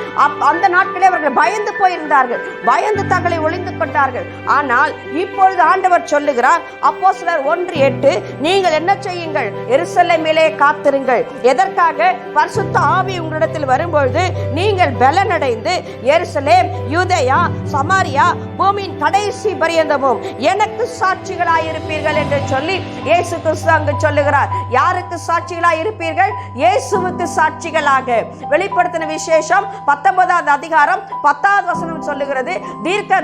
Speaker 1: அந்த நாட்களே அவர்கள் பயந்து போயிருந்தார்கள். பயந்து தங்களை ஒளிந்து கொண்டார்கள். ஆனால் இப்பொழுது ஆண்டவர் சொல்லுகிறார், அப்போஸ்தலர் 1:8, நீங்கள் என்ன செய்யுங்கள்? எருசலேமிலே காத்திருங்கள். எதற்காக? பரிசுத்த ஆவி உங்களிடத்தில் வரும்பொழுது நீங்கள் பலனடைந்து எருசலேம், யூதேயா, சமாரியா, பூமியின் கடைசி பரியந்தமும் எனக்கு சாட்சிகளாயிருப்பீர்கள் என்று சொல்லி இயேசு கிறிஸ்து அங்கு சொல்லுகிறார். யாருக்கு சாட்சிகளாய் இருப்பீர்கள்? இயேசுவுக்கு சாட்சிகளாக. வெளிப்படுத்தின விசேஷம் 19வது அதிகாரம் 10வது வசனம் சொல்லுகிறது, தீர்க்க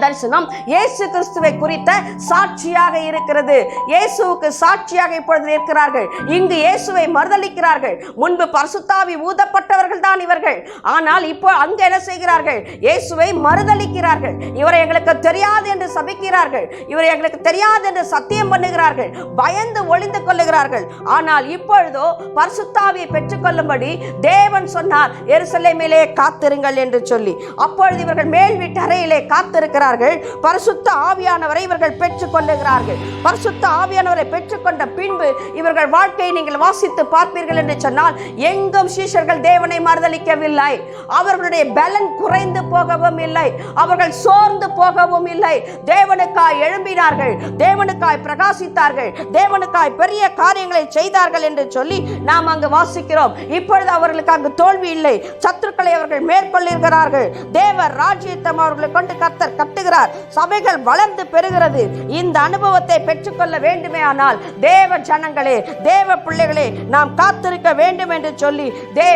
Speaker 1: தரிசனம் இயேசு கிறிஸ்துவை குறித்த சாட்சியாக இருக்கிறது. இயேசுவுக்கு சாட்சியாக இப்பொழுது இருக்கிறார்கள். இங்கு இயேசுவை மறுதலிக்கிறார்கள். முன்பு பரிசுத்த ஆவி ஊதப்பட்டவர்கள் தான் இவர்கள். ஆனால் இப்போ அங்கு என்ன செய்கிறார்கள்? இயேசுவை மறுதலிக்கிறார்கள். இவரை எங்களுக்கு தெரியாது என்று சபிக்கிறார்கள். இவரை எங்களுக்கு தெரியாது என்று சத்தியம் பண்ணுகிறார்கள். பயந்து ஒளிந்து கொள்ளுகிறார்கள். ஆனால் இப்பொழுதோ பரிசுத்த ஆவியை பெற்றுக்கொள்ளும்படி தேவன் சொன்னார், எருசலேமிலே காத்திருங்கள் என்று சொல்லி. அப்பொழுது இவர்கள் மேல் வீட்டு அறையிலே காத்திருக்கிறார்கள். பரிசுத்த ஆவியானவரை இவர்கள் பெற்றுக் கொள்ளுகிறார்கள். பரிசுத்த ஆவியானவரை பெற்றுக்கொண்ட பின்பு இவர்கள் வாழ்க்கையை நீங்கள் வாசித்து பார்ப்பீர்கள் என்று சொன்னால், எங்கும் சீஷர்கள் தேவனை மறுதலிக்கவில்லை. அவர்களுடைய பலன் குறைந்து போகவும் இல்லை. அவர்கள் சோர்ந்து போகவும் இல்லை. தேவனுக்காய் எழும்பினார்கள். தேவனுக்காய் பிரகாசித்தார்கள். தேவனுக்காய் பெரிய காரியங்களை செய்தார்கள் என்று சொல்லி நாம் அங்கு வாசிக்கிறோம். இப்பொழுது அவர்களுக்கு அங்கு தோல்வி இல்லை. சத்துருக்களை அவர்கள் மேற்கொள்கிறார்கள். தேவ ராஜ்யத்தை அவர்களை கொண்டு கர்த்தர் கட்டுகிறார். சபைகள் வளர்ந்து பெறுகிறது. இந்த அனுபவத்தை பெற்றுக்கொள்ள வேண்டுமே ஆனால் தேவ ஜனங்களே, தேவ பிள்ளைகளே, நாம் காத்திருக்க வேண்டும் என்று சொல்லி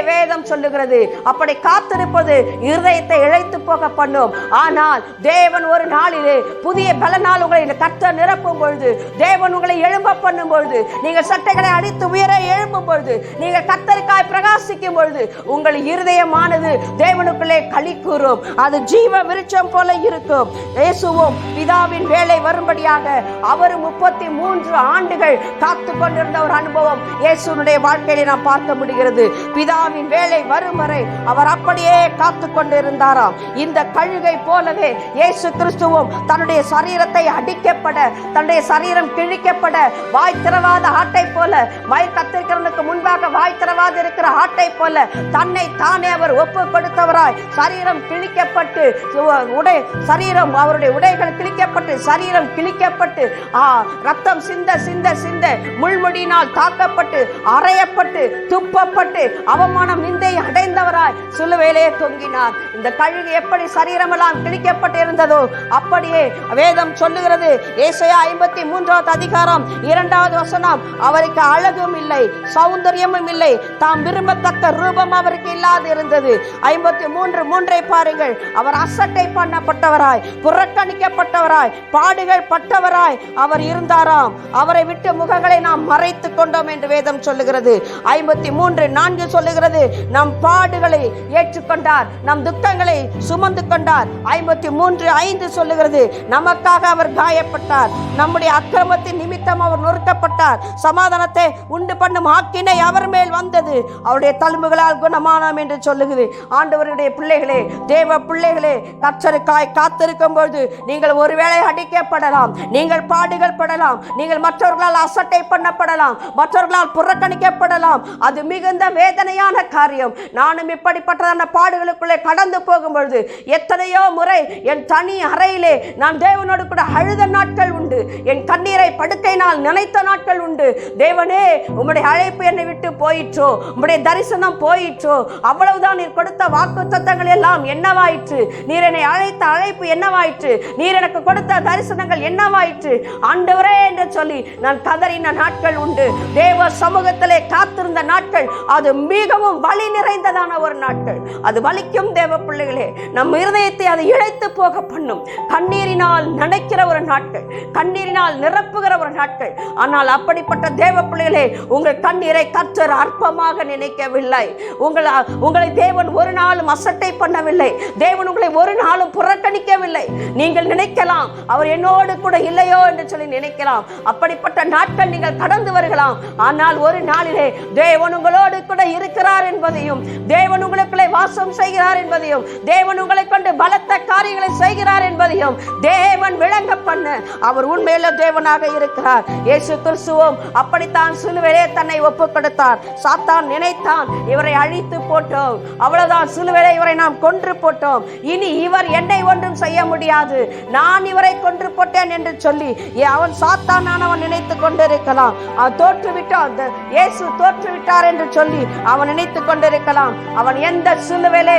Speaker 1: வேதம் சொல்லுகிறது. அப்படி காத்திருப்பது இருதயத்தை இழைத்து போக பண்ணும். ஆனால் தேவன் ஒரு நாளிலே புதிய பலனால் உங்களை கர்த்தர் நிரப்பும் பொழுது, தேவன் உங்களை எழும்ப பண்ணும் பொழுது, நீங்கள் சட்டைகளை அடித்து உயர எழும்பும் பொழுது, நீங்கள் கர்த்தருக்காய் பிரகாசிக்கும் பொழுது, உங்கள் இருதயமானது தேவனுக்குள்ளே களி கூறும். அது ஜீவ விருட்சம் போல இருக்கும். இயேசுவும் பிதாவின் வேலை வரும்படியாக அவர் 33 ஆண்டுகள் காத்து கொண்டிருந்த ஒரு அனுபவம் இயேசுனுடைய வாழ்க்கையில நாம் பார்க்க முடிகிறது. பிதாவின் வேலை வரும் வரை அவர் அப்படியே காத்து கொண்டிருந்தாராம். இந்த கழுகை போலவே இயேசு கிறிஸ்துவும் தன்னுடைய சரீரத்தை அடிக்கப்பட, தன்னுடைய சரீரம் கிழிக்கப்பட, வாய் திறவாத ஆட்டை போல, வாய் கத்திருக்கிறவனுக்கு முன்பாக வாய் திறவாது இருக்கிற ஆட்டை போல தன்னை தானே அவர் ஒப்பு கொடுத்தவராய் சரீரம் கிழிக்கப்பட்டு சரீரம் அவருடைய உடைகள் கிழிக்கப்பட்டு சரீரம் கிழிக்கப்பட்டு ரத்தம் சிந்த சிந்த சிந்த முள்முடியினால் தாக்கப்பட்டு அறையப்பட்டு துப்பப்பட்டு அவமானம் நிந்தை அடைந்தவராய் சிலுவையிலே தொங்கினார். இந்த கழுகு எப்படி சரீரமெல்லாம் கிழிக்கப்பட்டு இருந்ததோ அப்படியே வேதம் சொல்லுகிறது. ஏசாயா 53வது அதிகாரம் 2வது வசனம், அவருக்கு அழகும் இல்லை சௌந்தரியமும் இல்லை, தாம் விரும்பத்தக்க ரூபம் அவருக்கு இல்லாது இருந்தது. 53:3 பாருங்கள். அவர் அசட்டை பண்ணப்பட்டவராய் புறக்கணிக்கப்பட்டவராய் பாடுகள் பட்டவராய் அவர் இருந்தாராம். அவரை விட்டு முகங்களை நாம் மறைத்துக் கொண்டோம் என்று வேதம் சொல்லுகிறது. 53:4 சொல்லுகிறது, நம் பாடுகளை ஏற்றுக்கொண்டார், நம் துக்கங்களை சுமந்து கொண்டார். 53:5 சொல்லுகிறது, நமக்காக அவர் காயப்பட்டார், நம்முடைய அக்கிரமத்தின் நிமித்தம் அவர் நொறுக்கப்பட்டார், சமாதானத்தை உண்டு பண்ணும் ஆக்கினை அவர் மேல் வந்தது, அவருடைய தழும்புகளால் குணமானோம் என்று சொல்லுகிறது. ஆண்டவருடைய பிள்ளைகளே, தேவ பிள்ளைகளே, கர்த்தருக்காய் காத்திருக்கும் பொழுது நீங்கள் ஒருவேளை அடிக்கப்படலாம், நீங்கள் பாடுகள் படலாம், நீங்கள் மற்றவர்களால் அசட்டை பண்ணப்படலாம், மற்றவர்களால் புறக்கணிக்கப்படலாம். அது மிகுந்த வேதனையான காரியம். நானும் இப்படிப்பட்டதான பாடுகளுக்குள்ளே கடந்து போகும் பொழுது எத்தனையோ முறை என் தனி அறையிலே நான் தேவனோடு கூட அழுத நாட்கள் உண்டு. என் கண்ணீரை படுக்கையினால் நினைத்த நாட்கள் உண்டு. தேவனே, உம்முடைய அழைப்பு என்னை விட்டு போயிற்றோ, உம்முடைய தரிசனம் போயிற்றோ, அவ்வளவுதான், நீர் கொடுத்த வாக்கு தத்தங்கள் எல்லாம் என்னவாயிற்று, நீர் என்னை அழைத்த அழைப்பு என்னவாயிற்று, நீர் எனக்கு கொடுத்த தரிசனங்கள் என்னவாயிற்று ஆண்டவரே என்று சொல்லி நான் கதறின நாட்கள் உண்டு. தேவ சமூகத்திலே காத்திருந்த நாட்கள் அது மிகவும் வலி நிறைந்ததான ஒரு நாட்கள். அது வலிக்கும் தேவ பிள்ளைகளே, நம் இருதயத்தை அது இழைத்து போக பண்ணும். கண்ணீரினால் நினைக்கிற ஒரு நாட்கள், கண்ணீரினால் நிரப்புகிற ஒரு நாட்கள். ஆனால் அப்படிப்பட்ட தேவ பிள்ளைகளே, உங்கள் கண்ணீரை கர்த்தர் அற்பமாக நினைக்கவில்லை. உங்களை தேவன் ஒரு நாளும் அசட்டை பண்ணவில்லை. தேவன் உங்களை ஒரு நாளும் புறக்கணிக்கவில்லை. நீங்கள் நினைக்கலாம், அவர் என்னோடு கூட இல்லையோ என்று சொல்லி நினைக்கலாம். அப்படிப்பட்ட நாட்கள் நீங்கள் கடந்து வருகலாம். ஆனால் ஒரு நாளிலே தேவன் உங்களோடு கூட இருக்கிறார் என்பதையும், தேவன் உங்களுக்குள்ளே வாசம் செய்கிறார் என்பதையும், தேவன் உங்களை கொண்டு பலத்த காரியங்களை செய்கிறார் என்பதையும் தேவன் விளங்க பண்ண அவர் உண்மையில தேவனாக இருக்கிறார். இயேசு கிறிஸ்துவும் அப்படித்தான் சிலுவையிலே தன்னை ஒப்பு கொடுத்தார். சாத்தான் நினைத்தான், இவரை அழித்து போட்டோம், அவ்வளவுதான், சிலுவையிலே இவரை நாம் கொன்று போட்டோம், இனி இவர் என்னை ஒன்றும் செய்ய முடியாது, நான் இவரை கொன்று போட்டேன் என்று சொல்லி அவன் சாத்தானவன் நினைத்துக் கொண்டிருக்கலாம். அவன் தோற்றுவிட்டான், இயேசு தோற்றுவிட்டார் என்று சொல்லி அவன் நினைத்துக் கொண்டிருக்கலாம். அவன் எந்த சிலுவையிலே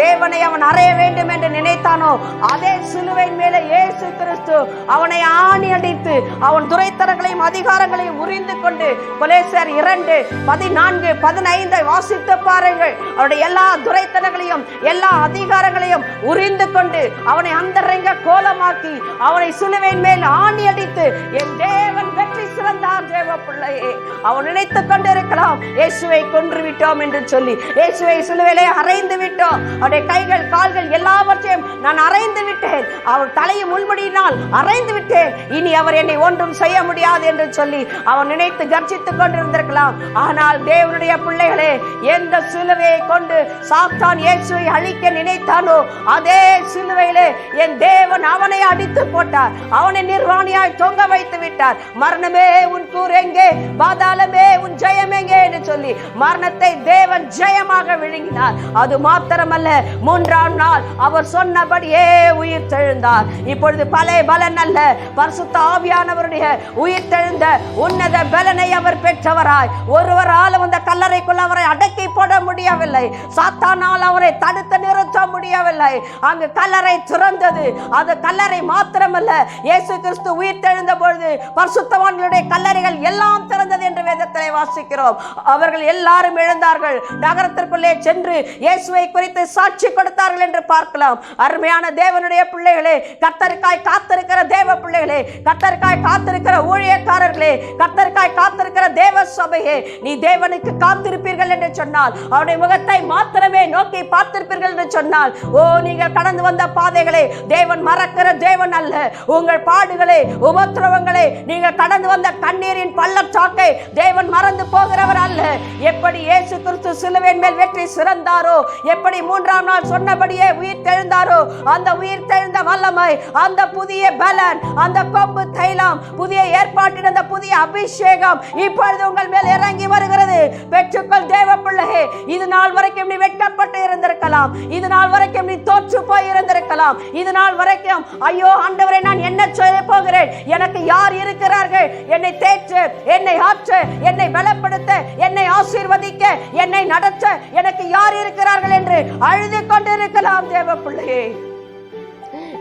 Speaker 1: தேவனை அவன் அறைய வேண்டும் என்று நினைத்தானோ அதே சிலுவையின் மேலே இயேசு கிறிஸ்து அவனை ஆணி அடித்து அவன் துரைத்தரங்களையும் அதிகாரங்களையும் உரிந்து கொண்டு, கொலோசியர் 2:14-15 வாசித்து பாருங்கள். அவருடைய எல்லா துரைத்தனங்களையும் எல்லா அதிகாரங்களையும் உரிந்து கொண்டு அவனை அந்தரங்க கோலமாக்கி அவனை சிலுவையின் மேல் ஆணி அடித்து என் தேவன் வெற்றி சிறந்தார். தேவ பிள்ளையே, அவன் நினைத்துக் கொண்டிருக்கலாம், இயேசுவை கொன்று விட்டோம் என்று சொல்லி, இயேசுவை சிலுவையிலே அறைந்து விட்டோம், அவருடைய கைகள் கால்கள் எல்லாவற்றையும் நான் அறைந்து விட்டேன், அவர் தலையை முள்முடியினால் அறைந்து விட்டேன், இனி அவர் என்னை ஒன்றும் செய்ய முடியாது என்று சொல்லி அவன் நினைத்து கர்ஜித்துக் கொண்டிருந்திருக்கலாம். ஆனால் தேவனுடைய பிள்ளைகளே, எந்த சிலுவையை கொண்டு சாத்தான் இயேசுவை அழிக்க நினைத்தானோ அதே சிலுவையிலே என் தேவன் அவனை அடித்து போட்டார், அவனை நிர்வாணியாய் தொங்க வைத்து விட்டார். மரணமே உன் கூர் எங்கே, பாதாளமே உன் ஜெயம் எங்கே என்று சொல்லி மரணத்தை தேவன் ஜெயமாக விழுங்கினார். அது மாத்திரமல்ல, 3ஆம் நாள் அவர் சொன்னபடியே உயிர் தெழுந்தார். இப்பொழுது பழைய பலன் அல்ல, பரிசுத்த ஆவியானவருடைய உயிர் தெழுந்த உன்னத பலனை அவர் பெற்றவராய், ஒருவரால் அந்த கல்லறைக்குள் அவரை அடக்கி போட முடியவில்லை, சாத்தானால் அவரை தடுத்து நிறுத்த முடியவில்லை. அங்கு கல்லறை திறந்தது. அது கல்லறை மாத்திரமல்ல, இயேசு கிறிஸ்து உயிர் தெழுந்த பொழுது பரிசுத்தவான்களுடைய கல்லறைகள் எல்லாம் திறந்தது என்று வேதத்திலே வாசிக்கிறோம். அவர்கள் எல்லாரும் எழுந்தார்கள், நகரத்திற்குள்ளே சென்று இயேசுவை குறித்து சாட்சி கொடுத்தார்கள் என்று பார்க்கலாம். அருமையான தேவனுடைய பிள்ளைகளே, கர்த்தருக்காய் காத்திருக்கிற தேவ பிள்ளைகளே, கர்த்தருக்காய் காத்திருக்கிற ஊழியக்காரர்களே, கர்த்தருக்காய் காத்திருக்கிற தேவ சபையே, நீ தேவனுக்கு காத்திருப்பீர்கள் என்று சொன்னால், அவருடைய முகத்தை மாத்திரமே நோக்கி பார்த்திருப்பீர்கள் என்று சொன்னால், ஓ, நீங்கள் கடந்து வந்த பாதைகளை தேவன் மறக்கிற தேவன் அல்ல. உங்கள் பாடுகளை உபத்திரவங்களை நீங்கள் கடந்து வந்த கண்ணீரின் பள்ளத்தாக்கை தேவன் மறந்து போகிறவர் அல்ல. எப்படி இயேசு கிறிஸ்து சிலுவையின் மேல் வெற்றி சிறந்தாரோ, எப்படி 3ஆம் நாள் சொன்னபடியே உயிர் தெழுந்தாரோ, அந்த உயிர் தெழுந்த வல்லமை, அந்த புதிய பலன், அந்த கொம்பு தைலம், புதிய ஏற்பாட்டின் அந்த புதிய அபிஷேகம் இப்பொழுது உங்கள் மேல் இறங்கி வருகிறது. வருகிறது. பெற்றுக்கொள் தேவ பிள்ளையே. இது நாள் வரைக்கும் நீ வெட்கப்பட்டு இருந்திருக்கலாம், இது நாள் வரைக்கும் நீ தோற்று போய் இருந்திருக்கலாம், இது நாள் வரைக்கும் ஐயோ ஆண்டவரே நான் என்ன செய்ய போகிறேன், எனக்கு யார் இருக்கிறார்கள் என்னை தேற்ற, என்னை ஆற்ற, என்னை பலப்படுத்த, என்னை ஆசீர்வதிக்க, என்னை நடத்த எனக்கு யார் இருக்கிறார்கள் என்று அழுது கொண்டிருக்கலாம் தேவ பிள்ளையே.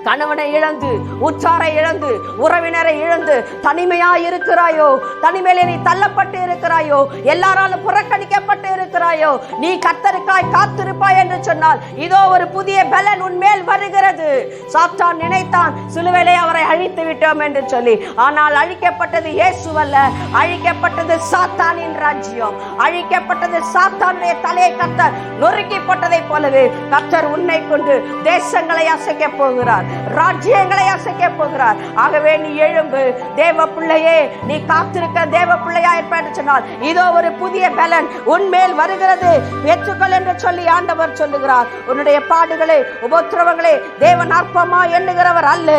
Speaker 1: கணவனை இழந்து, உற்றாரை இழந்து, உறவினரை இழந்து தனிமையாய் இருக்கிறாயோ, தனிமையிலே நீ தள்ளப்பட்டு இருக்கிறாயோ, எல்லாராலும் புறக்கணிக்கப்பட்டு இருக்கிறாயோ, நீ கர்த்தருக்காய் காத்திருப்பாய் என்று சொன்னால் இதோ ஒரு புதிய பலன் உன்மேல் வருகிறது. சாத்தான் நினைத்தான் சிலுவையிலே அவரை அழித்து விட்டோம் என்று சொல்லி, ஆனால் அழிக்கப்பட்டது இயேசுவல்ல, அழிக்கப்பட்டது சாத்தானின் ராஜ்யம், அழிக்கப்பட்டது சாத்தானுடைய தலையை கர்த்தர் நொறுக்கி போட்டதை போலவே கர்த்தர் உன்னை கொண்டு தேசங்களை அசைக்க போகிறார், ராஜ்யங்களை அசைக்க போகிறார். ஆகவே நீ எழும்பு தேவ பிள்ளையே, நீ காத்திருக்க தேவ பிள்ளையா இருப்பேன் சொன்னால் இதோ ஒரு புதிய பலன் உன்மேல் வருகிறது, பெற்றுக்கொள் என்று சொல்லி ஆண்டவர் சொல்லுகிறார். உன்னுடைய பாடுகளே உபத்திரவங்களே தேவன் அற்பமா எண்ணுகிறவர் அல்ல.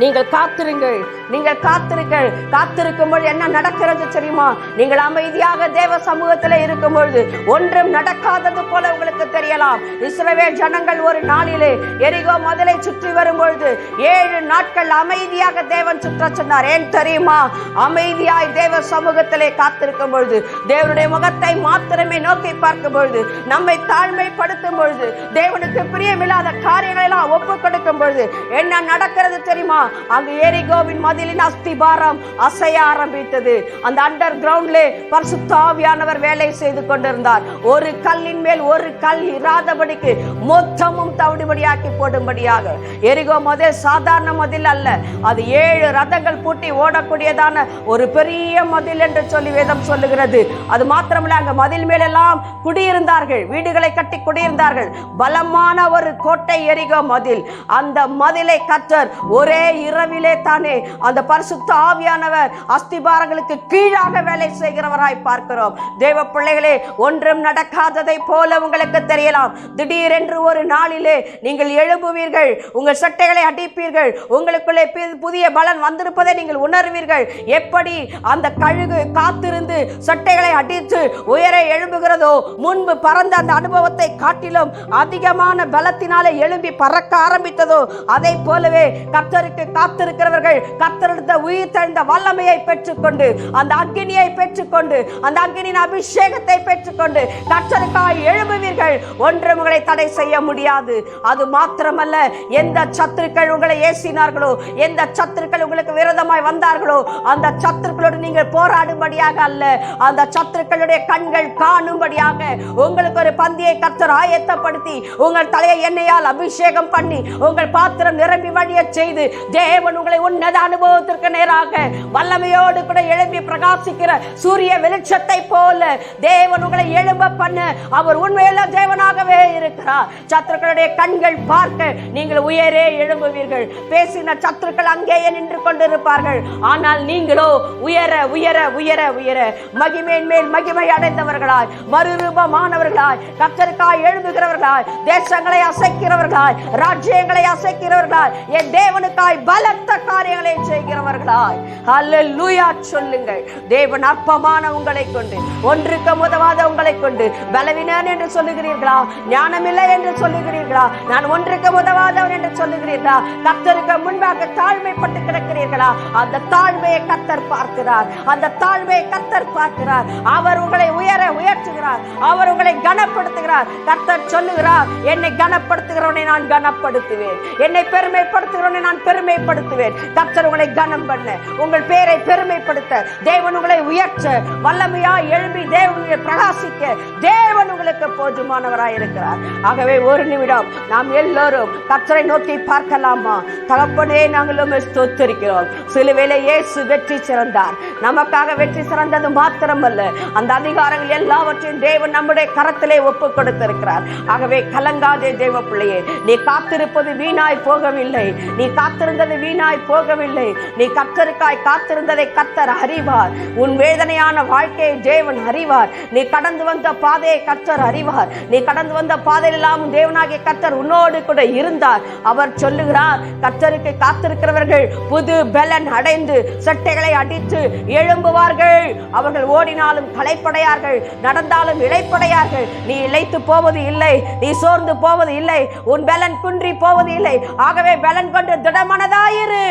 Speaker 1: நீங்கள் காத்திருங்கள், நீங்கள் காத்திருங்கள். காத்திருக்கும்போது என்ன நடக்கிறது தெரியுமா? நீங்கள் அமைதியாக தேவ சமூகத்தில் இருக்கும் பொழுது ஒன்றும் நடக்காதது போல உங்களுக்கு தெரியலாம். இஸ்ரவேல் ஜனங்கள் ஒரு நாளிலே எரிகோ மதிலை சுற்றி வரும்பொழுது 7 நாட்கள் அமைதியாக தேவன் சுற்ற சொன்னார். ஏன் தெரியுமா? அமைதியாய் தேவ சமூகத்திலே காத்திருக்கும் பொழுது, தேவனுடைய முகத்தை மாத்திரமே நோக்கி பார்க்கும் பொழுது, நம்மை தாழ்மைப்படுத்தும் பொழுது, தேவனுக்கு பிரியமில்லாத காரியங்களை எல்லாம் ஒப்பு கொடுக்கும் பொழுது என்ன நடக்கிறது தெரியுமா? அங்கு எரிகோவின் மதிலின் அஸ்திபாரம் அசைய ஆரம்பித்தது. அந்த அண்டர் கிரவுண்ட்லே பரிசுத்த ஆவியானவர் வேலை செய்து கொண்டிருந்தார். ஒரு கல்லின் மேல் ஒரு கல் இராதபடிக்கு மொத்தமும் தவிடுபடியாக்கி போடும்படியாக. எரிகோ மதில் சாதாரண மதில் அல்ல, அது 7 ரதங்கள் பூட்டி ஓடக்கூடியதான ஒரு பெரிய மதில் என்று சொல்லி வேதம் சொல்லுகிறது. அது மாத்திரமல்ல, அங்க மதில் மேலெல்லாம் குடியிருந்தார்கள், வீடுகளை கட்டி குடியிருந்தார்கள். பலமான ஒரு கோட்டை எரிகோ மதில். அந்த மதிலை கர்த்தர் ஒரே இரவிலே தானே அந்த பரிசுத்த ஆவியானவர் அஸ்திபாரங்களுக்கு கீழாக வேலை செய்கிறவராய் பார்க்கிறோம். தேவ பிள்ளைகளே, ஒன்றும் நடக்காததை போல உங்களுக்கு தெரியலாம். திடீரென்று ஒரு நாளிலே நீங்கள் எழும்புவீர்கள், உங்கள் சட்டைகளை அடிப்பீர்கள், உங்களுக்குள்ளே புதிய பலன் வந்திருப்பதை நீங்கள் உணர்வீர்கள். எப்படி அந்த கழுகு காத்திருந்து சட்டைகளை அடித்து உயர எழும்புகிறதோ, முன்பு பறந்த அந்த அனுபவத்தை காட்டிலும் அதிகமான பலத்தினாலே எழும்பி பறக்க ஆரம்பித்ததோ, அதை போலவே கர்த்தருக்கு காத்திருக்கிறவர்கள் கர்த்தருடைய உயிர் தெழுந்த வல்லமையை பெற்றுக்கொண்டு, அந்த அக்கினியை பெற்றுக்கொண்டு, அந்த அக்கினியின் அபிஷேகத்தை பெற்றுக்கொண்டு கர்த்தருக்காய் எழும்புவீர்கள். ஒன்று உங்களை தடை செய்ய முடியாது. அது மாத்திரமல்ல, எந்த சத்துருக்கள் உங்களை ஏசினார்களோ, எந்த சத்துருக்கள் உங்களுக்கு விரோதமாய் வந்தார்களோ, அந்த சத்துருக்களோடு நீங்கள் போராடும்படியாக அல்ல, அந்த சத்துருக்களுடைய கண்கள் காணும்படியாக உங்களுக்கு ஒரு பந்தியை கர்த்தர் ஆயத்தப்படுத்தி உங்கள் தலையை எண்ணெயால் அபிஷேகம் பண்ணி உங்கள் பாத்திரம் நிரம்பி வழிய செய்து தேவன் உங்களை உன்னத அனுபவத்திற்கு நேராக வல்லமையோடு கூட எழுப்பி பிரகாசிக்கிற சூரிய வெளிச்சத்தை போல தேவன் உங்களை எழும்ப பண்ண அவர் உண்மையில தேவனாகவே இருக்கிறார். சத்துருக்களுடைய கண்கள் பார்க்க நீங்கள் உயரே எழும்புவீர்கள். பேசின சத்துருக்கள் அங்கேயே நின்று கொண்டிருப்பார்கள். ஆனால் நீங்களோ உயர உயர உயர உயர மகிமையின் மேல் மகிமை அடைந்தவர்களாய், மறுரூபமானவர்களாய், கர்த்தருக்காய் எழும்புகிறவர்களாய், தேசங்களை அசைக்கிறவர்களாய், ராஜ்யங்களை அசைக்கிறவர்களாய், என் தேவனுக்காய் பலத்த காரியங்களை செய்கிறவர்களாய். ஹல்லேலூயா சொல்லுங்கள். தேவன் அற்பமான உங்களை கொண்டு, ஒன்றுக்கு உதவாத உங்களை கொண்டு பலவீனன் என்று சொல்லுகிறீர்களா? ஞானமில்லை என்று சொல்லுகிறீர்களா? நான் ஒன்றுக்கு உதவாதவன் என்று சொல்லுகிறீர்களா? கர்த்தருக்கு முன்பாக தாழ்மைப்பட்டு கிடக்கிறீர்களா? அந்த தாழ்மையை கர்த்தர் பார்க்கிறார், அந்த தாழ்மையை கர்த்தர் பார்க்கிறார். அவர் உங்களை உயர உயர்த்துகிறார், அவர் உங்களை கனப்படுத்துகிறார். கர்த்தர் சொல்லுகிறார், என்னை கனப்படுத்துகிறவனை நான் கனப்படுத்துவேன், என்னை பெருமைப்படுத்துகிறவனை நான் பெருமைப்படுத்துவேன். கர்த்தர் உங்களை கனம் பண்ண, உங்கள் பேரை பெருமைப்படுத்த, தேவன் உங்களை உயர்த்த, வல்லமையாய் எழும்பி தேவனை பிரகாசிக்க தேவன் உங்களுக்கு போதுமானவராய் இருக்கிறார். ஆகவே ஒரு நிமிடம் நாம் எல்லோரும் கர்த்தரை நோக்கி பார்க்கலாமா? தகப்பனே, நாங்களும் ஸ்தோத்திரிக்கிறோம். சிலுவையிலே இயேசு வெற்றி சிறந்தார். நமக்காக வெற்றி சிறந்தது மாத்திரமல்ல, அந்த அதிகாரங்கள் எல்லாவற்றையும் தேவன் நம்முடைய கரத்திலே ஒப்பு கொடுத்திருக்கிறார். ஆகவே கலங்காதே தேவ பிள்ளையே, நீ காத்திருப்பது வீணாய் போகவில்லை. நீ காத்திருந்த காத்திருந்தது வீணாய் போகவில்லை. நீ கர்த்தருக்காய் காத்திருந்ததை கர்த்தர் அறிவார். உன் வேதனையான வாழ்க்கையை தேவன் அறிவார். நீ கடந்து வந்த பாதையை கர்த்தர் அறிவார். நீ கடந்து வந்த பாதையெல்லாம் தேவனாகிய கர்த்தர் உன்னோடு கூட இருந்தார். அவர் சொல்லுகிறார், கர்த்தருக்கு காத்திருக்கிறவர்கள் புது பலன் அடைந்து சட்டைகளை அடித்து எழும்புவார்கள். அவர்கள் ஓடினாலும் களைப்படையார்கள், நடந்தாலும் இளைப்படையார்கள். நீ இளைத்து போவது இல்லை, நீ சோர்ந்து போவது இல்லை, உன் பலன் குன்றி போவது இல்லை. ஆகவே பலன் கொண்டு திடமனதாயிரு.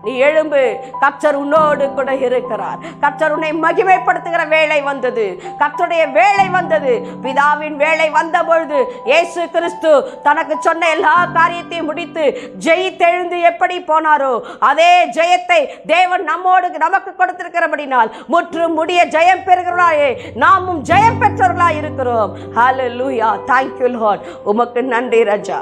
Speaker 1: நீ எழும்பு, கர்த்தர் உன்னோடு கூட இருக்கிறார். கர்த்தர் உன்னை மகிமைப்படுத்துகிற வேளை வந்தது. கர்த்தருடைய வேளை வந்தது. பிதாவின் வேளை வந்த பொழுது இயேசு கிறிஸ்து தனக்கு சொன்ன எல்லா காரியத்தையும் முடித்து ஜெயித்தெழுந்து எப்படி போனாரோ அதே ஜெயத்தை தேவன் நமக்கு கொடுத்திருக்கிறபடினால் முற்றும் முடிய ஜெயம் பெறுகிறாயே, நாமும் ஜெயம் பெற்றவர்களாய் இருக்கிறோம். ஹல்லேலூயா. Thank you Lord. உமக்கு நன்றி ராஜா.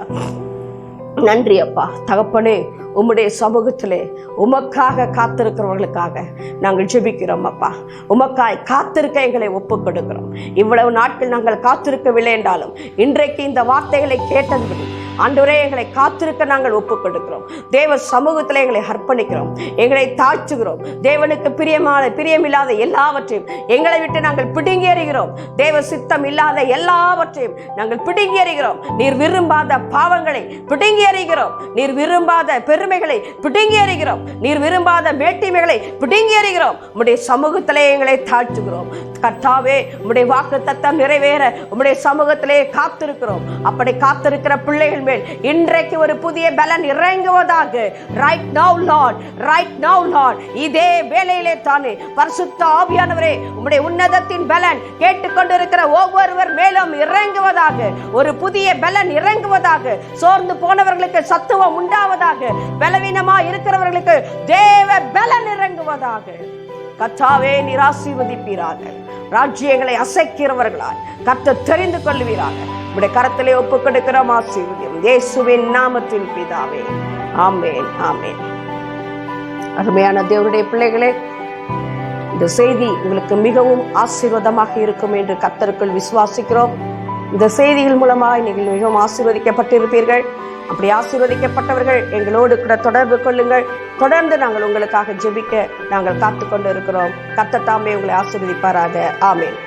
Speaker 1: நன்றி அப்பா. தகப்பனே, உம்முடைய சமூகத்திலே உமக்காக காத்திருக்கிறவர்களுக்காக நாங்கள் ஜெபிக்கிறோம் அப்பா. உமக்காய் காத்திருக்க எங்களை ஒப்புக் கொடுக்கிறோம். இவ்வளவு நாட்கள் நாங்கள் காத்திருக்கவில்லை என்றாலும் இன்றைக்கு இந்த வார்த்தைகளை கேட்டதுபடி ஆண்டவரே எங்களை காத்திருக்க நாங்கள் ஒப்புக் கொடுக்கிறோம். தேவ சமூகத்தில் எங்களை அர்ப்பணிக்கிறோம், எங்களை தாழ்த்துகிறோம். தேவனுக்கு பிரியமில்லாத எல்லாவற்றையும் எங்களை விட்டு நாங்கள் பிடுங்கி எறிகிறோம். தேவ சித்தம் இல்லாத எல்லாவற்றையும் நாங்கள் பிடுங்கி எறிகிறோம். நீர் விரும்பாத பாவங்களை பிடுங்கி எறிகிறோம். நீர் விரும்பாத பெருமைகளை பிடுங்கி எறிகிறோம். நீர் விரும்பாத மேட்டிமைகளை பிடுங்கி எறிகிறோம். உம்முடைய சமூகத்திலே எங்களை தாழ்த்துகிறோம். கர்த்தாவே, உம்முடைய வாக்குத்தத்தம் நிறைவேற உம்முடைய சமூகத்திலே காத்திருக்கிறோம். அப்படி காத்திருக்கிற பிள்ளைகள் மேல் இன்றைக்கு ஒரு புதிய பலன் இறங்குவதாக. Right now lord, right now lord. இதே வேளையிலே தானே பரிசுத்த ஆவியானவரே, உம்முடைய உன்னதத்தின் பலன் கேட்டுக்கொண்டிருக்கிற ஒவ்வொருவர் மேலும் இறங்குவதாக. ஒரு புதிய பலன் இறங்குவதாக. சோர்ந்து போனவர்களுக்கு சத்துவம் உண்டாவதாக. பலவீனமா இருக்கிறவர்களுக்கு தேவ பலன் இறங்குவதாக. கர்த்தாவே, நீர் ஆசீர்வதிப்பீராக. ராஜ்யங்களை அசைக்கிறவர்களாய் கர்த்தர் தெரிந்து கொள்வீராக. உடைய கரத்திலே ஒப்புக் கொடுக்கிறோம். ஆசீர்வதியும் இயேசுவின் நாமத்தில் பிதாவே. ஆமென், ஆமென். அருமையான தேவனுடைய பிள்ளைகளே, இந்த செய்தி உங்களுக்கு மிகவும் ஆசீர்வாதமாக இருக்கும் என்று கர்த்தருக்குள் விசுவாசிக்கிறோம். இந்த செய்திகள் மூலமாக நீங்கள் மிகவும் ஆசீர்வதிக்கப்பட்டிருப்பீர்கள். அப்படி ஆசீர்வதிக்கப்பட்டவர்கள் எங்களோடு கூட தொடர்பு கொள்ளுங்கள். தொடர்ந்து நாங்கள் உங்களுக்காக ஜெபிக்க நாங்கள் காத்துக்கொண்டு இருக்கிறோம். கர்த்தர் தாமே உங்களை ஆசீர்வதிப்பாராக. ஆமென்.